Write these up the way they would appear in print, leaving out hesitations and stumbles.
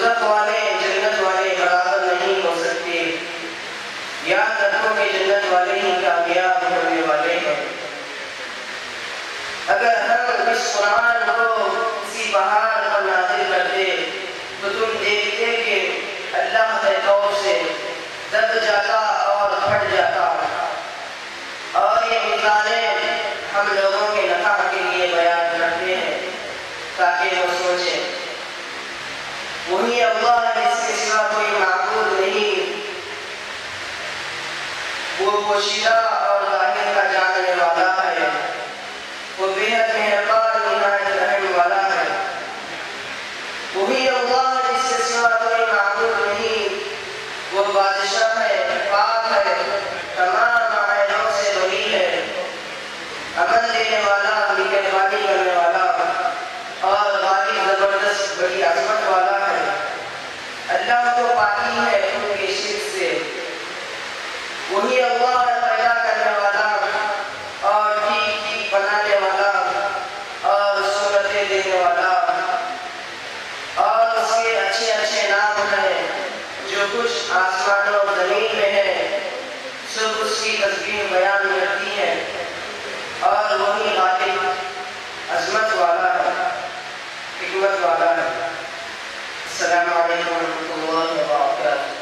दोज़ख वाले जन्नत वाले बराबर नहीं हो सकते। याद रखो कि जन्नत वाले ही कामयाब होने वाले हैं। अगर हम इस कुरान को किसी पहाड़ पर नाज़िल करते तो तुम देखते कि अल्लाह के तौर से दब जाता और फट जाता। और ये मिसालें हम लोगों के नफ़ा के लिए बयान करते हैं ताकि वो सोचें। वही अल्लाह जिसके सिवा कोई माबूद नहीं, वो पोशीदा और ज़ाहिर का जानने वाला है। वो बेहद मेहरबान निहायत रहने वाला है। वही अल्लाह जिसके सिवा कोई माबूद नहीं, वो बादशाह है, पाक है, तमाम आयतों से बरी है, अमन देने वाला, मेहरबानी करने वाला और गालिब जबरदस्त बड़ी अजमत वाला है। अल्लाह को पाकी है उनके शिर्क से। वही अल्लाह पैदा करने वाला और ठीक ठीक बनाने वाला और सूरतें देने वाला, और उसके अच्छे अच्छे नाम हैं। जो कुछ आसमान और ज़मीन में है सब उसकी तस्बीह बयान करती है। और वही गालिब अजमत वाला है, हिकमत वाला है। अस्सलामु अलैकुम वरहमतुल्लाहि वबरकातुहू।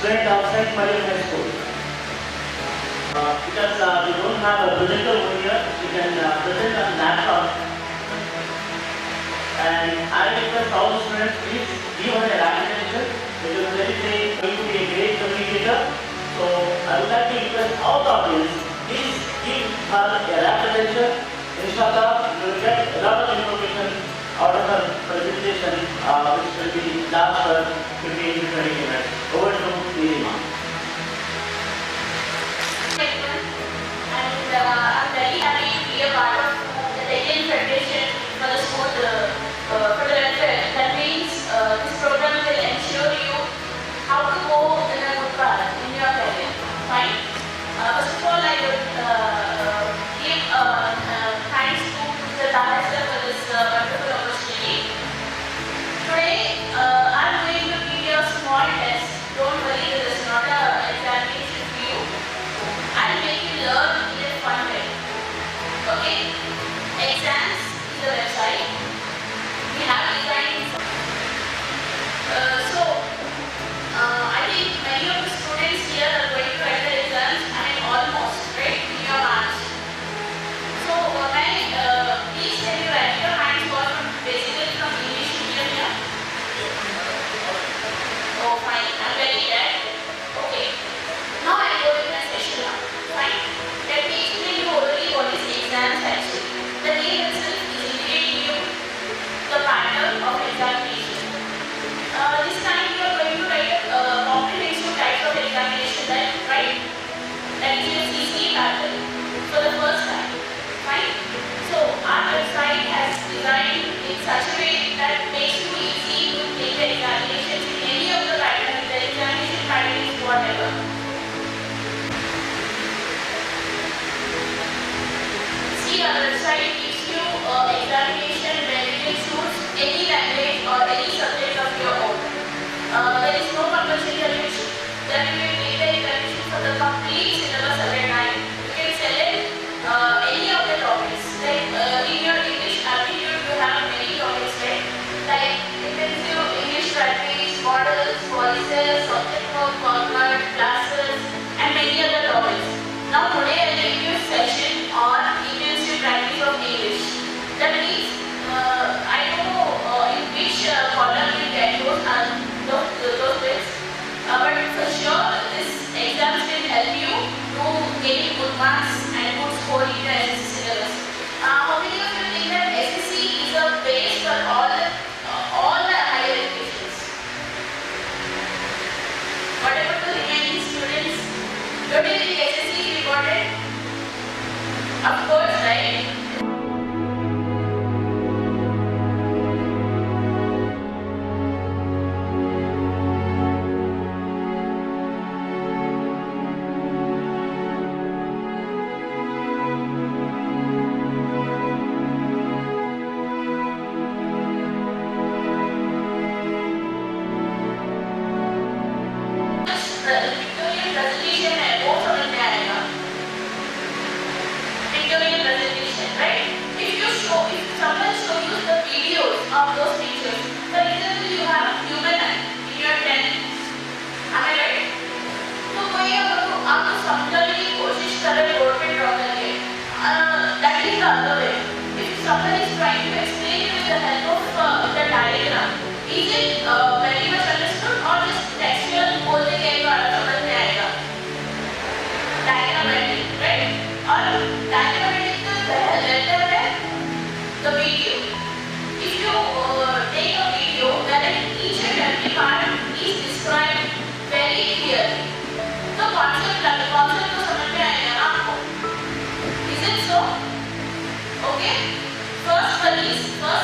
Student outside Marine High School. Because we don't have a projector over here, we can present on laptop. And I request all the students, please give us a rapid attention because there is going to be a great communicator. So I would like to request all the audience, please give her a rapid attention. Inshallah, you will get a lot of information out of her presentation, which will be last for 15 to 20 minutes. Over to Nirima. And I'm very happy to be a part of the Indian Federation for the Sport for the welfare. That means this program will ensure you how to go in a good path in your career. Fine. First of all, I would give thanks to Mr. Tahir sir for this wonderful opportunity. Today, I'm going to give you a small test. Don't worry, this is not an examination for you. I'll make you learn in a fun way. Okay? Exams is the website. We have designed. I think many of the students here are going to write the exams. I mean, almost, right? In your hands. So, please can you write your hands for basically from English medium here? Oh, fine. I'm very glad. Okay. Now I'll go with my session now. Fine. Let me explain you orally what is exams actually. The name itself is indicating you the pattern of examination. This time you are going to write a comprehensive type of examination, right? That is your CCE pattern for the first time. Fine. So our website has designed in such a way that makes you easy to take the examinations in any of the patterns. The examination pattern is whatever. See, our website gives you examination where you can choose any language or any subject of your own. There is no compulsory evaluation. Then you will take the examination for the complete syllabus at a time. You can select any of the topics. Like in your English aptitude, you have many topics, right? Like intensive English practice, models, voices, right? Victorian presentation है वो समझ में आएगा. Victorian presentation, right? If someone shows you the videos of those pictures, for example, you have human eye in your tent. Am I right? तो कोई अगर आपको समझाने की कोशिश करे बोर्ड पे ड्रॉ करके, that is the other way. If someone is trying to explain with the help of the diagram, is it very much understood or just textual बोलने के बाद समझ में आएगा? Diagrammatic, right? और diagrammatic का letter है the video. If you take a video wherein each and every part is described very clearly, तो concept तो समझ में आएगा ना आपको? Is it so? Okay. First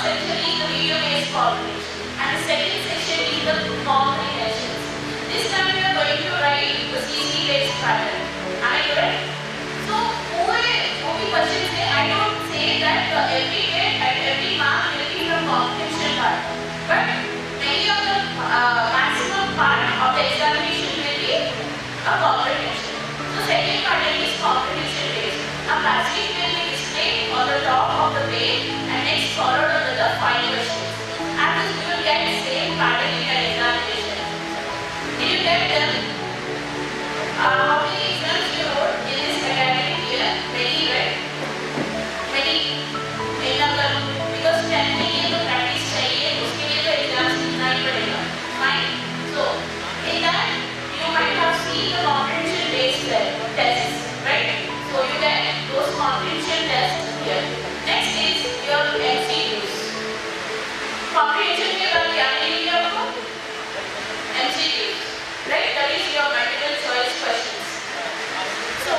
section is the video-based comprehension, and the second section is the comprehensions. This time we are going to write the CC-based pattern. Am I correct? So, वो भी question से I don't say that every grade and every mark will be from comprehension part, but many of the maximum part of the examination will be a comprehension. So, second pattern is comprehension based. A passage will be displayed on the top of the page and next followed under the 5 questions. And this you will get the same pattern in your examination. Did you get them? How many exams you wrote in this academic year? Many, right? Many. Because 10 के लिए तो practice चाहिए, उसके लिए तो exams लिखना ही पड़ेगा. Fine. So, in that you might have seen the comprehension based tests, right? So you get those comprehension tests here. Next is your MCQs. Comprehension के बाद क्या मिलेंगे आपको? MCQs, right? That is your multiple choice questions. So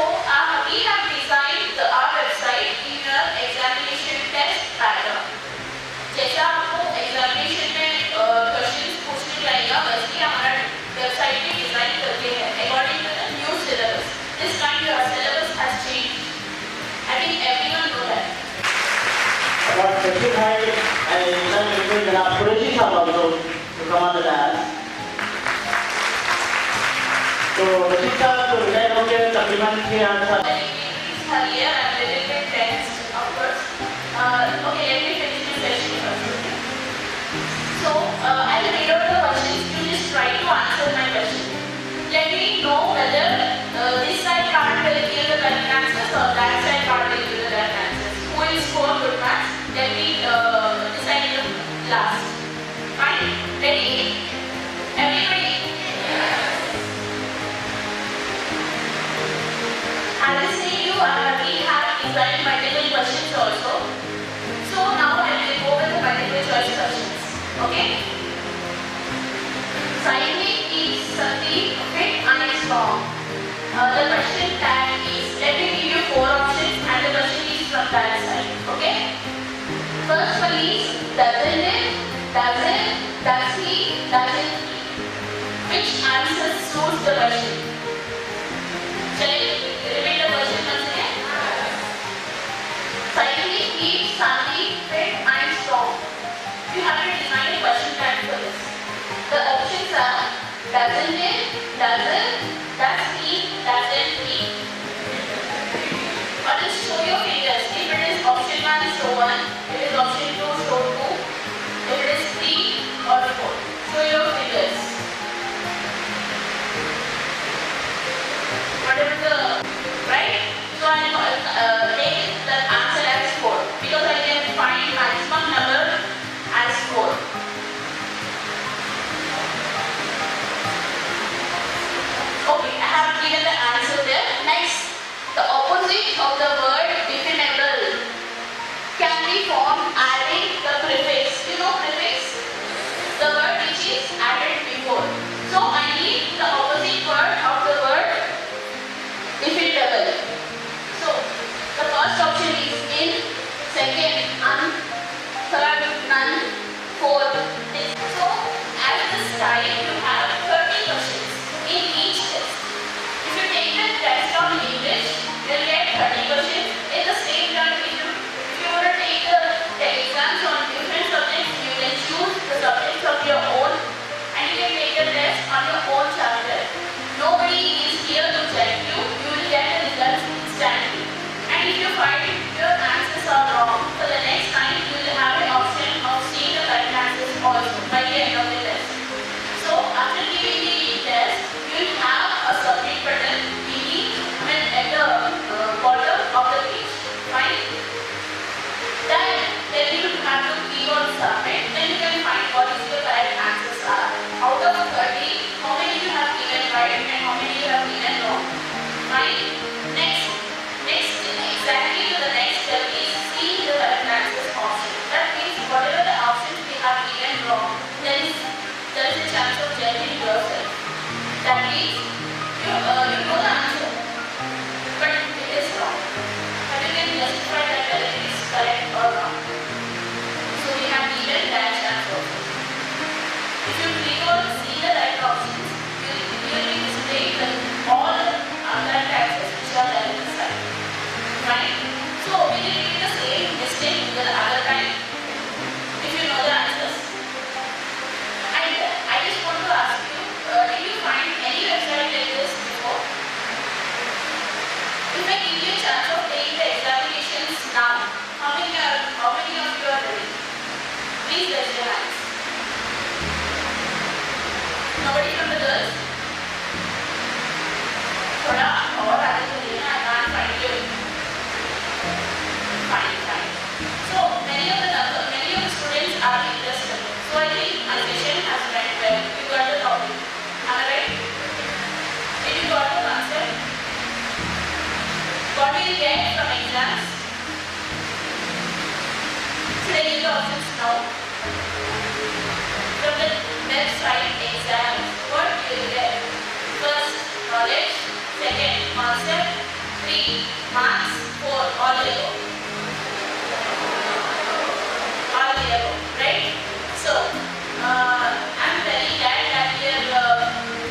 we have designed our website in your examination test pattern. जैसा आपको examination में questions पूछने जाएगा, वैसे ही हमारा website में design करके है according to the new syllabus. This time your syllabus has changed. I think everyone know that. But Sachin and Exam Request and Qureshi Sahab also to come on the dais. So Sachin Sahab to retire हो गए तकरीबन 6-8 साल. Here I'm a little bit tensed, of course. Okay, let me finish this session first. So I'll read out the questions. You just try to answer my question. Let me know whether this side part will give the correct answers or that side part will give the correct answers. Who will score good marks? Let me decide in the last. Fine? Ready? Everybody? As I say you, we have designed multiple questions also. So now I will go with the multiple choice questions. Okay? Cycling is something fit and strong. The question tag is, let me give you 4 options and the question is from that side. Okay? First one is, doesn't it, doesn't, does he, doesn't he? Which answer suits the question? Shall I repeat the question once again? Cycling keeps something fit and strong. You have to design a question tag for this. The options are, doesn't it, doesn't, does he, doesn't he? Or just show your fingers. If it is option 1, show 1. If it is option 2, show 2. If it is 3 or 4, show your fingers. Whatever the, right? So I will take the answer as 4 because I can find maximum number as 4. write exams, what you will get? First, knowledge. Second, concept. 3, marks. 4, all the above. All the above, right? So, I'm very glad that we are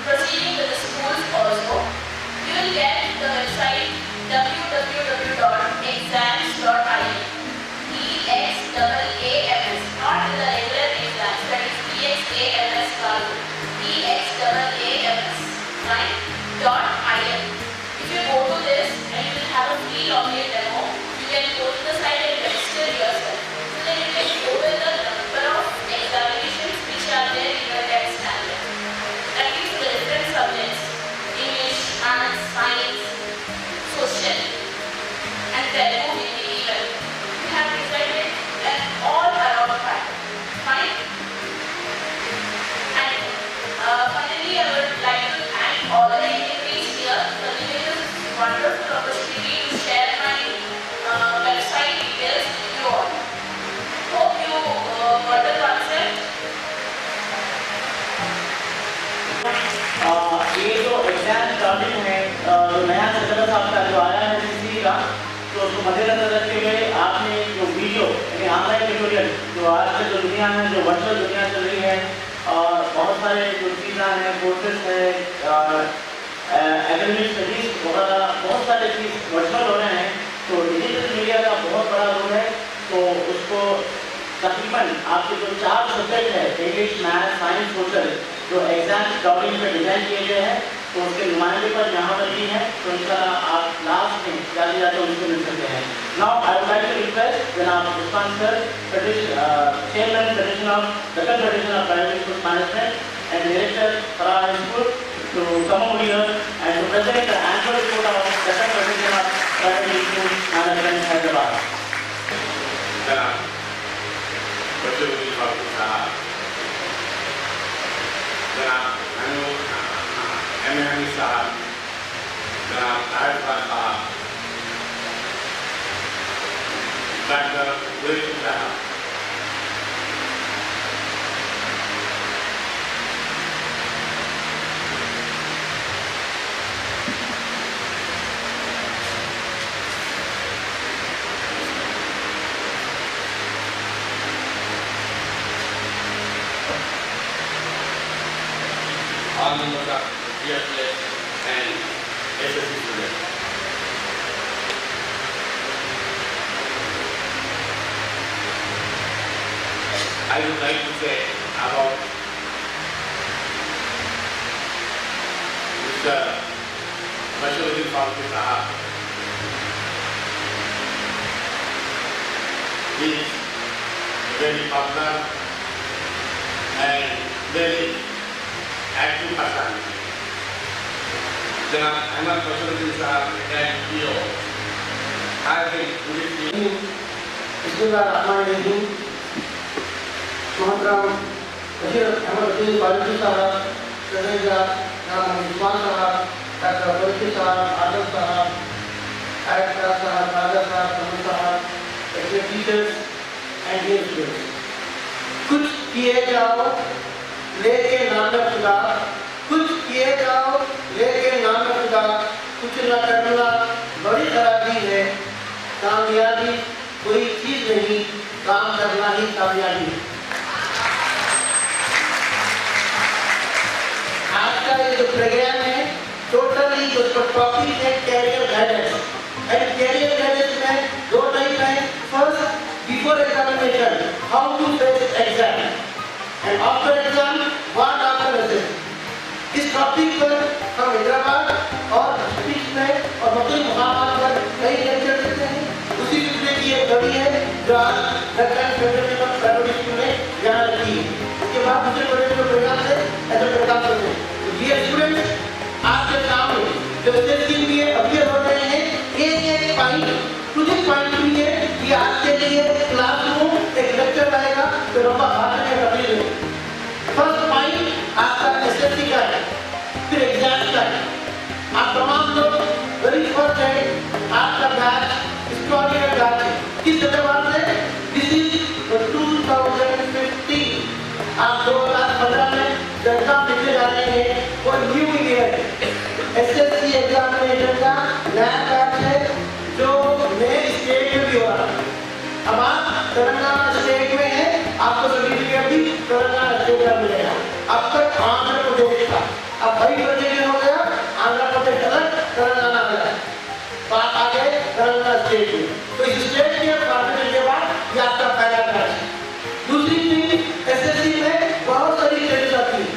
proceeding with the schools also. You will get the website www.exams.in. EXAAMS, not the regular exams, that is EXAMS value. EXAAMS, right? .in. If you go to this and you will have a free login demo, you can go to the site and register yourself. So then you can go with the number of examinations which are there in your test standard. That is the different subjects: English, Maths, Science, Social, and Telugu, Hindi even. We have decided an all-around pattern. Fine? And finally, I would like to thank all the dignitaries here for giving this wonderful opportunity to share my website details with you all. Hope you got the concept. ये जो exam starting है, जो नया syllabus आपका जो आया है CC का, तो उसको मद्देनजर रखते हुए आपने जो वीडियो यानी ऑनलाइन ट्यूटोरियल जो आज के जो दुनिया में जो वर्चुअल दुनिया चल रही है, और बहुत सारे जो चीज़ें हैं, कोर्सेज है, एकेडमिक स्टडीज वगैरह बहुत सारे चीज़ वर्चुअल हो रहे हैं, तो डिजिटल मीडिया का बहुत बड़ा रोल है। तो उसको तकरीबन आपके जो 4 सब्जेक्ट है, इंग्लिश, मैथ, साइंस, सोशल, जो एग्जाम डॉक्यूमेंट में डिजाइन किए गए हैं, तो उसके नुमाइंदे पर यहाँ पर भी है, तो इंशाल्लाह आप लास्ट में जाते जाते उनको मिल सकते हैं। Now I would like to request जनाब Usman sir, chairman federation of Deccan federation of private school management and director Farah high school, to come over here and to present the annual report of Daccan Federation of Private School Management, Hyderabad. जनाब बशीरुद्दीन फारूकी साहब, जनाब M साहब, जनाब ताहिर साहब, doctor गुलेशन साहब, all members of DSS and SSC students. I would like to say about Mr. Bashruddin Farooqi Sahab. He is very popular and very active person. Janab Ahmad Bashruddin Sahab and PO. I think with you. Bismillahirrahmanirrahim. Muhtaram Bashir Ahmad Farooqi Sahab, President Usman Sahab, Dr. Farooqi Sahab, Adil Sahab, Ayatollah Sahab, Raja Sahab, Saman Sahab, teachers and dear students. कुछ किए जाओ लेके नाम खुदा, कुछ किए जाओ लेके नाम खुदा, कुछ न करना बड़ी खराबी है। कामयाबी कोई चीज नहीं, काम करना ही कामयाबी है। आज का ये जो प्रोग्राम है टोटली उसका टॉपिक है career guidance. And career guidance में 2 टाइप है। First, before examination how to face exam, and after exam what after exam. इस टॉपिक पर हम हैदराबाद और डिस्ट्रिक्ट में और मुख्तलिफ मुकामात पर कई लेक्चर देते हैं। उसी सिलसिले की एक कड़ी है जो आज Deccan federation of private school में यहाँ रखी है। उसके बाद दूसरे बड़े जो प्रोग्राम से ऐसे प्रोग्राम करते हैं। तो डियर स्टूडेंट्स, आपके सामने जो एसएससी के लिए अपियर हो रहे हैं, एक पॉइंट मुझे पॉइंट भी है कि आज के लिए क्लासरूम एक लेक्चर आएगा तो लंबा भाषण में तब्दील है। फर्स्ट पॉइंट आपका एसएससी का है, फिर एग्जाम का है। आप तमाम लोग वेरी फर्स्ट है आपका बैच हिस्टोरिकल बैच है। किस एतबार से? This is 2015। आप 2015 में अब आप तेलंगाना स्टेट में हैं, आपको सर्टिफिकेट भी तेलंगाना स्टेट का मिलेगा। अब तक आंध्र प्रदेश का, अब भाई बजे हो गया, आंध्र प्रदेश अलग, तेलंगाना अलग, तो आप आ गए तेलंगाना स्टेट में। तो इस स्टेट के पार्टिशन के बाद ये आपका पहला बैच है। दूसरी चीज, एसएससी में बहुत सारी स्टेज आती है।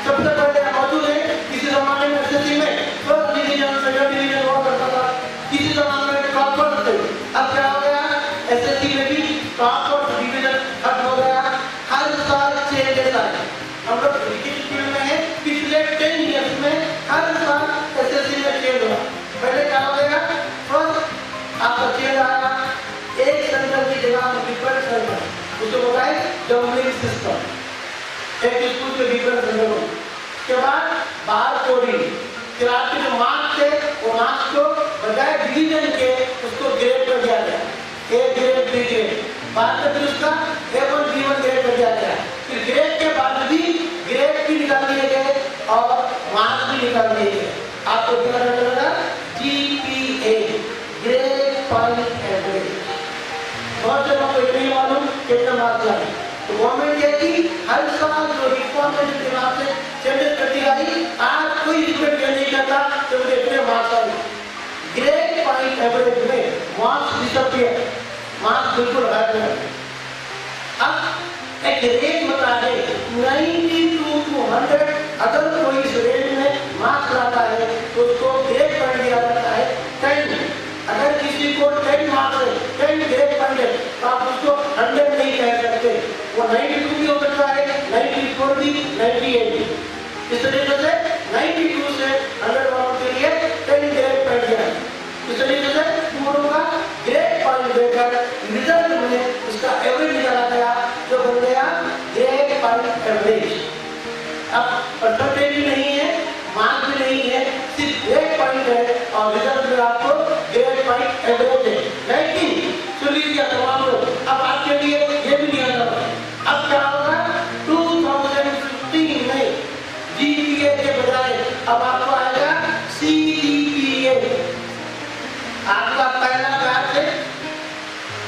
सबसे पहले मौजूद है, किसी जमाने में एसएससी में फर्स्ट डिवीजन, सेकंड डिवीजन हुआ करता था, किसी जमाने में टॉपर थे। अब क्या हो गया, एसएससी में भी टॉपर डिवीजन खत्म हो गया। हर साल चेंजेस आए। हम लोग क्रिकेट फील्ड में हैं, पिछले 10 ईयर्स में हर साल एसएससी में चेंज हुआ। पहले क्या हो गया, फर्स्ट आपका चेंज आया, एक सेंटर की जगह डिफरेंट सेंटर, उसको बोला है जम्बलिंग सिस्टम, एक स्कूल के डिफरेंट सेंटर के बाद बाहर कोडिंग, फिर आपके जो मार्क्स थे वो मार्क्स को बजाय डिवीजन के उसको ग्रेड कर दिया गया, ए ग्रेड, बी ग्रेड, बाद में फिर उसका A1 B1 ग्रेड कर दिया गया। फिर ग्रेड के बाद भी ग्रेड भी निकाल दिए गए और मार्क्स भी निकाल दिए गए। आपको क्या लगा, GPA, ग्रेड पॉइंट एवरेज। बहुत से लोगों को ये नहीं मालूम कितना मार्क्स आए। तो गवर्नमेंट कहती हर साल जो रिफॉर्म के हिसाब से चेंजेस करती आई, आज कोई स्टूडेंट ये नहीं कहता कि मुझे इतने मार्क्स आए। ग्रेड पॉइंट एवरेज में मार्क्स डिसअपीयर, मार्क्स बिल्कुल गायब हो गए। अब एक रेंज बता दे 92 to 100, अगर कोई इस रेंज में मार्क्स लाता है तो उसको ग्रेड पॉइंट दिया जाता है 10। अगर किसी को 10 मार्क्स है, 10 ग्रेड पॉइंट है, तो आप उसको 100 नहीं कह सकते, वो 92 भी हो सकता है, 94 भी, 98 भी। इस तरीके से 92 से 100 वालों के लिए 10 ग्रेड पॉइंट दिया। इस तरीके से पूरों का ग्रेड पॉइंट देकर रिजल्ट में उसका एवरेज निकाला गया, जो बन गया ग्रेड पॉइंट एवरेज। अब परसेंटेज भी नहीं है, मार्क्स भी नहीं है, सिर्फ ग्रेड पॉइंट है और रिजल्ट में आपको ग्रेड पॉइंट एवरेज है। लेकिन सुन लीजिए तमाम लोग, अब आपके लिए ये भी नहीं आता। अब क्या होगा, 2015 में GPA के बजाय अब आपको आएगा CGPA। आपका पहला बैच है,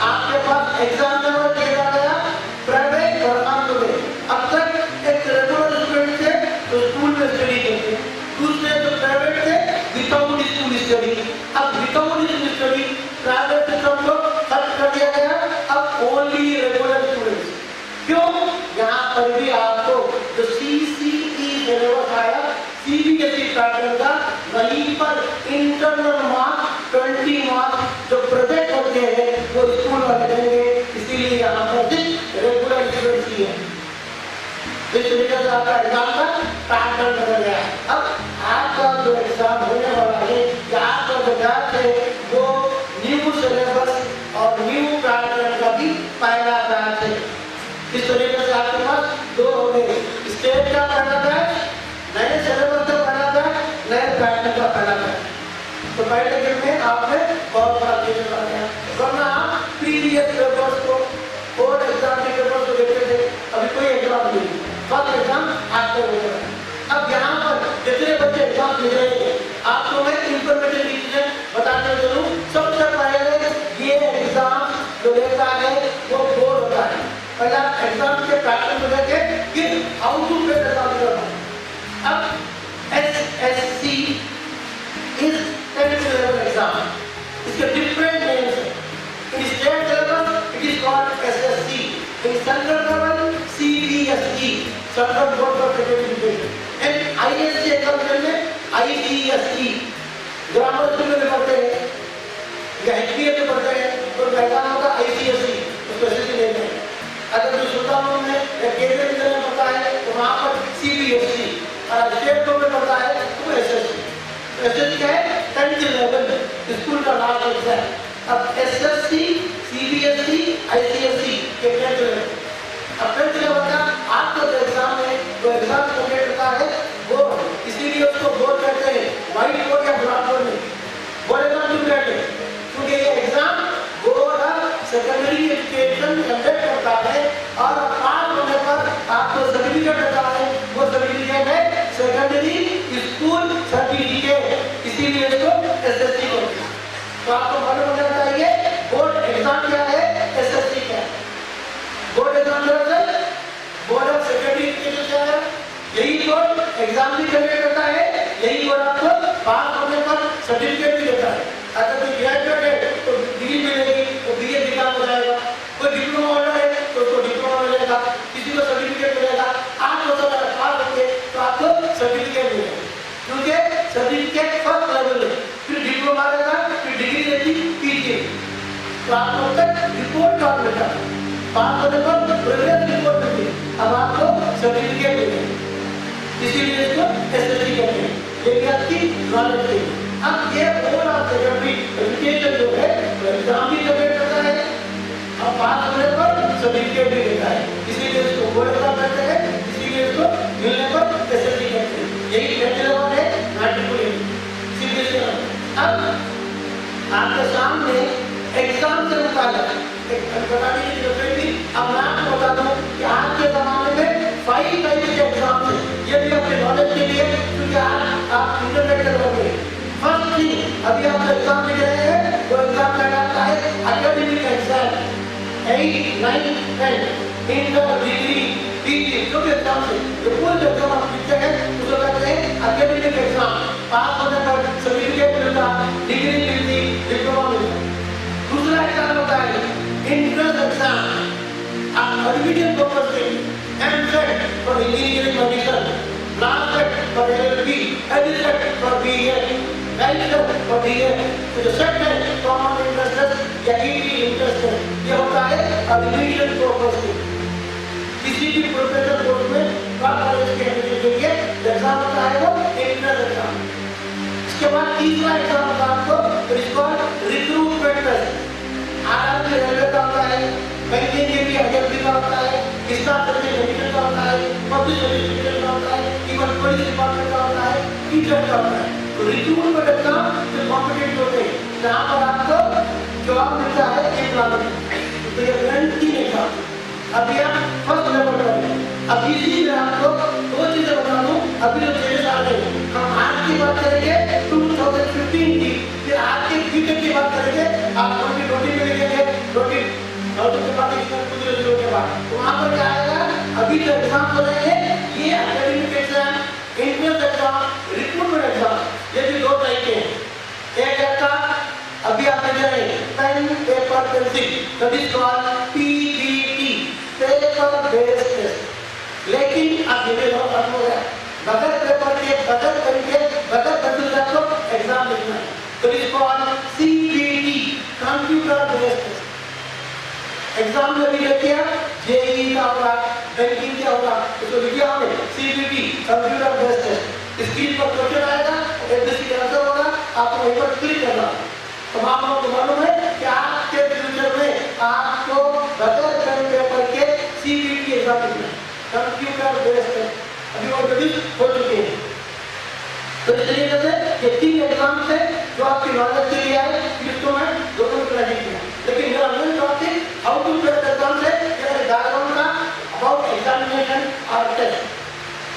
आपके पास एग्जाम लेवल दिया गया प्राइवेट गवर्नमेंट में। अब तक एक रेगुलर स्टूडेंट थे तो स्कूल में स्टडी करते, दूसरे जो प्राइवेट थे विदाउट स्कूल स्टडी। अब without school study private system को खत्म कर दिया गया, अब ओनली रेगुलर स्टूडेंट्स। क्यों, यहाँ पर भी आपको जो CCE सिलेबस आया CBSE पैटर्न का, वहीं पर इंटरनल मार्क्स 20 मार्क्स जो प्रोजेक्ट होते हैं वो स्कूल वाले देंगे, इसीलिए यहाँ पर सिर्फ रेगुलर स्टूडेंट्स ही है। इस तरीके से आपका एग्जाम का पैटर्न बदल गया। अब आपका जो एग्जाम होने वाला है, आपका जो बैच है वो न्यू सिलेबस और न्यू पैटर्न का भी पहला बैच है। इस तरीके से आपके पास दो हो गए, स्टेट का पहला बैच, नए सिलेबस का पहला बैच, नए पैटर्न का पहला बैच। तो पहले दिन में आपने बहुत बड़ा चीज कर दिया, वरना आप प्रीवियस पेपर्स को, बोर्ड एग्जाम के पेपर्स को देखते थे, अभी कोई एग्जाम नहीं, फर्स्ट एग्जाम आपको हो गया। अब यहाँ पर जितने बच्चे एग्जाम दे रहे हैं, आपको मैं इंफॉर्मेटिव चीजें बताते चलूँ। सबसे पहले ये एग्जाम जो लेता है वो बोर्ड होता है। पहला एग्जाम के पैटर्न को देखे कि हाउ टू फेस एग्जाम करना। अब SSC is 10th level exam, इसके डिफरेंट नेम्स हैं। इन state level it is called SSC, in central level CBSE, central board of education, and ISC exam में ICSE। ग्रामर स्कूल में पढ़ते हैं या HBA में पढ़ते हैं तो एग्जाम होगा ICSE, उसको SSC लेते हैं। अगर जो सुल्तानपुर में या केंद्रीय विद्यालय में पढ़ता है तो वहाँ पर CBSE, और स्टेट बोर्ड में पढ़ता है तो SSC। SSC क्या है, 10th लेवल स्कूल का लास्ट एग्जाम। अब SSC, CBSE, ICSE के 10th लेवल। अब 10th लेवल का आपका जो एग्जाम है वो एग्जाम कंडक्ट होता है बोर्ड, इसीलिए उसको बोर्ड कहते हैं, व्हाइट बोर्ड या ब्लैक बोर्ड नहीं। बोर्ड एग्जाम क्यों कहते हैं, क्योंकि ये exam board of secondary education conduct करता है और पास होने पर आपको सर्टिफिकेट देता है, वो सर्टिफिकेट है सेकेंडरी स्कूल सर्टिफिकेट, इसीलिए इसको SSC कहते हैं। तो आपको मालूम होना चाहिए बोर्ड एग्जाम क्या है, SSC एग्जाम भी कंडक्ट करता है, यही और आपको पास होने पर सर्टिफिकेट भी देता है। अगर कोई ग्रेजुएट है तो डिग्री मिलेगी, तो बीए एग्जाम हो जाएगा, कोई डिप्लोमा होल्डर है तो उसको डिप्लोमा मिलेगा, किसी को सर्टिफिकेट मिलेगा। 8 वर्ष अगर पास होंगे तो आपको सर्टिफिकेट मिलेगा, क्योंकि सर्टिफिकेट फर्स्ट लेवल है, फिर डिप्लोमा रहेगा, फिर डिग्री रहेगी, पीजी। तो आपको तक रिपोर्ट कार्ड मिलता है, पास होने पर प्रोग्रेस रिपोर्ट मिलती है, अब आपको सर्टिफिकेट मिलेगा, इसीलिए इसको एसएससी कहते हैं। ये भी आपकी नॉलेज है। अब ये ओवरऑल सेकेंडरी एजुकेशन जो है एग्जाम भी कंडक्ट करता है, अब पास होने पर सर्टिफिकेट भी देता है, इसीलिए इसको बोर्ड एग्जाम कहते हैं, इसीलिए इसको मिलने पर एसएससी कहते हैं। यही पहले लेवल है मैट्रिकुलेशन सीबीएसई। अब आपके सामने एग्जाम से मुताबिक एक बता दीजिए जो भी अब मैं आपको बता दूं कि आज के जमाने में 5 टाइप के एग्जाम है, ये भी अपने नॉलेज के लिए, क्योंकि आज आप इंटरनेट कर लोगे। फर्स्ट थिंग अभी आप एग्जाम लिख रहे हैं, वो एग्जाम लगाता है academic exam 8, 9, 10 inter degree PG जो भी एग्जाम है, जो पूरे एग्जाम आप लिखते हैं उसको कहते हैं एकेडमिक एग्जाम। पास होने पर सर्टिफिकेट मिलता, डिग्री मिलती, डिप्लोमा मिलता। दूसरा एग्जाम होता है एंट्रेंस एग्जाम, आप एडमिशन पर्पस से EAMCET for engineering medical, last for LLB, ad set for BA, ad set for DA. तो जो सेट है कॉमन इंटरेस्ट या ईडी इंटरेस्ट है, ये होता है एडमिशन पर्पस से। किसी भी प्रोफेशनल कोर्स में कॉलेज के एडमिशन के लिए एग्जाम होता है वो एंट्रेंस एग्जाम। इसके बाद तीसरा एग्जाम होता है आपको रिक्रूटमेंट टेस्ट। आरआर के रेलवे का होता है, बैंकिंग के भी आईएलबी का होता है, स्टाफ सर्टिफिकेट का होता है, पब्लिक सर्टिफिकेट का होता है, इवन पुलिस डिपार्टमेंट का होता है, टीचर का होता है। तो रिक्रूटमेंट एग्जाम जो कॉम्पिटिटिव होते हैं, जहाँ पर आपको जॉब मिलता है एम्प्लॉयमेंट, तो ये गारंटी एग्जाम। अभी आप फर्स्ट लेवल पर हैं, अब इसी में आपको 2 चीजें बता दूं। अभी जो चेंजेस आ रहे हैं, हम आज की बात करेंगे 2015 की, फिर आज के फ्यूचर की बात करेंगे। आप 2020 में लिखेंगे 20 और उसके बाद के बाद तो वहाँ पर क्या आएगा। अभी जो एग्जाम हो रहे हैं ये academic exam, entrance exam, recruitment exam, ये भी 2 टाइप के हैं। एक ऐसा अभी आप देख रहे हैं pen paper pencil, that is called PPT, paper based test. लेकिन अब ये बहुत खत्म हो गया, बगैर पेपर के, बगैर पेन के, बगैर पेंसिल से आपको एग्जाम लिखना है, तो it is called CBT, computer based test. Exam में भी देखिए जेईई का होगा, बैंकिंग का होगा, उसको लिखिए हमने CBT, computer based test. Screen पर क्वेश्चन आएगा, एबीसी का आंसर होगा, आपको वहीं पर क्लिक करना। तो आप लोगों को मालूम है कि आपके फ्यूचर में आपको बगैर पेन पेपर के सीबीटी एग्जाम लिखना है, कंप्यूटर बेस्ड टेस्ट। अभी वो रिलीज हो चुके हैं। तो इस तरीके से ये 3 एग्जाम थे जो आपकी नॉलेज के लिए आए, जिसको मैं दोनों क्रेडिट किया। लेकिन मेरा main topic how to face exam से बैकग्राउंड का अबाउट एग्जामिनेशन और टेस्ट।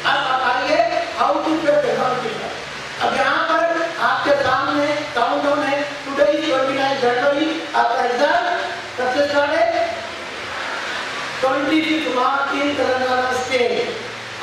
अब आप आइए हाउ टू फेस एग्जाम की तरफ। अब यहाँ पर आपके सामने काउंटडाउन है, टुडे इज 29 जनवरी, आपका एग्जाम कब से स्टार्ट है? 26 मार्च इन तेलंगाना स्टेट।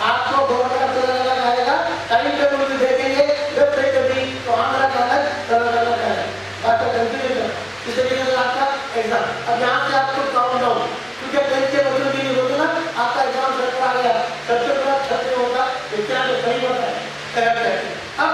आपको गवर्नमेंट ऑफ तेलंगाना आएगा, टाइम टेबल भी देखेंगे, वेबसाइट पे भी, तो आंध्रा का अलग, तेलंगाना का अलग, आपका कंफ्यूजन इस तरीके से आपका एग्जाम। अब यहाँ से आपको काउंटडाउन, क्योंकि कई के बच्चों के लिए होता ना, आपका एग्जाम सर पर आ गया, सबसे बड़ा छत्र होगा, विज्ञान में सही होता है, करेक्ट है। अब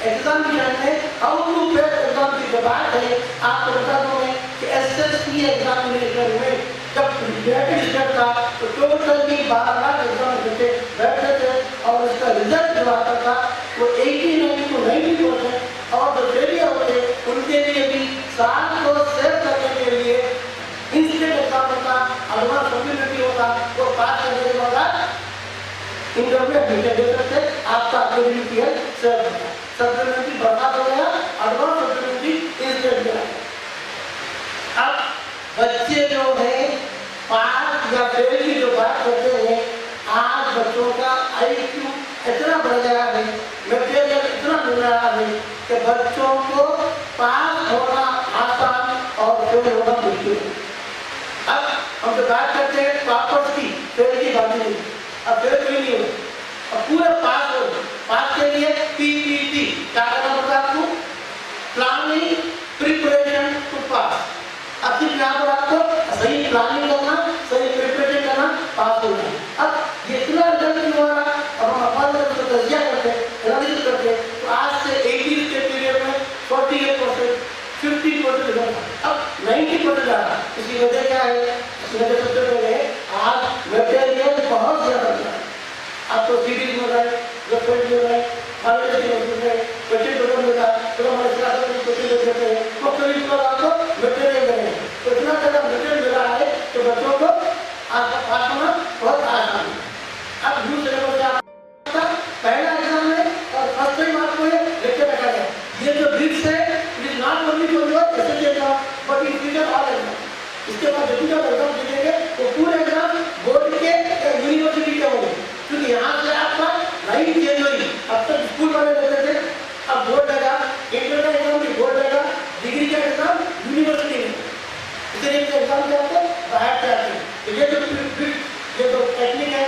एग्जाम की में हाउ टू फेस एग्जाम की जो बात है, आपको बता दूं मैं कि एसएससी एग्जामिनेशन में जब रिलेटेड स्टेट था तो टोटली 12 लाख एग्जाम देते बैठते थे, और उसका रिजल्ट जो आता था वो 89 to 90%। और जो फेलियर होते उनके लिए भी साल को सेव करने के लिए इंस्टेंट एग्जाम होता, एडवांस सप्लीमेंट्री होता, वो पास करने के बाद इंटरव्यू एडमिशन दे सकते, आपका एलिजिबिलिटी सेव होता। सप्लीमेंट्री बर्बाद हो गया, एडवांस सप्लीमेंट्री इंस्टेंट गया। अब बच्चे जो है पास या फेल की जो बात करते हैं, आज बच्चों का IQ इतना बढ़ गया है, मटेरियल इतना मिल रहा है कि बच्चों को पास होना आसान और फेल होना मुश्किल है। अब हम जो बात करते हैं टॉपर्स की, फेल की बात नहीं, अब फेल भी नहीं हो, अब पूरे पास हो, पास के लिए PPT क्या करना पड़ता है आपको? प्लानिंग प्रिपरेशन टू पास। अब सिर्फ यहाँ पर आपको सही प्लानिंग करना, सही प्रिपरेशन करना, पास होना। अब ये इतना रिजल्ट नहीं हो रहा, अब हम अपन से तजिया करते हैं, एनालिसिस करते हैं, तो आज से 80 के पीरियड में 48%, 50% रिजल्ट, अब 90% आ रहा। इसकी वजह क्या है? इसकी वजह सबसे पहले आज मटेरियल बहुत ज्यादा मिल रहा है। अब तो सीरीज मिल रहा है, वेबसाइट मिल रहा है, क्वेश्चन पेपर मिल रहा है, तो हमारे क्लास में क्वेश्चन देते हैं, वो कभी आपको मटेरियल देंगे। तो इतना ज़्यादा मटेरियल मिल रहा है तो बच्चों को आपका पास होना बहुत आसान है। अब न्यू सिलेबस से आपका पहला एग्जाम है और फर्स्ट टाइम आपको ये लेक्चर रखा गया। ये जो ब्रिक्स है it is not only for your SSC exam but in future all exam. इसके बाद जब भी आप एग्जाम दीजिएंगे तो पूरे एग्जाम बोर्ड के यूनिवर्सिटी के होंगे, क्योंकि यहाँ से आपका लाइफ चेंज हुई। अब तक स्कूल वाले लेते थे, अब बोर्ड लगा, इंटर का एग्जाम भी बोर्ड लगा, डिग्री का एग्जाम यूनिवर्सिटी में। इसलिए एग्जाम के आपको बाहर से आते हैं। तो ये जो टेक्निक है,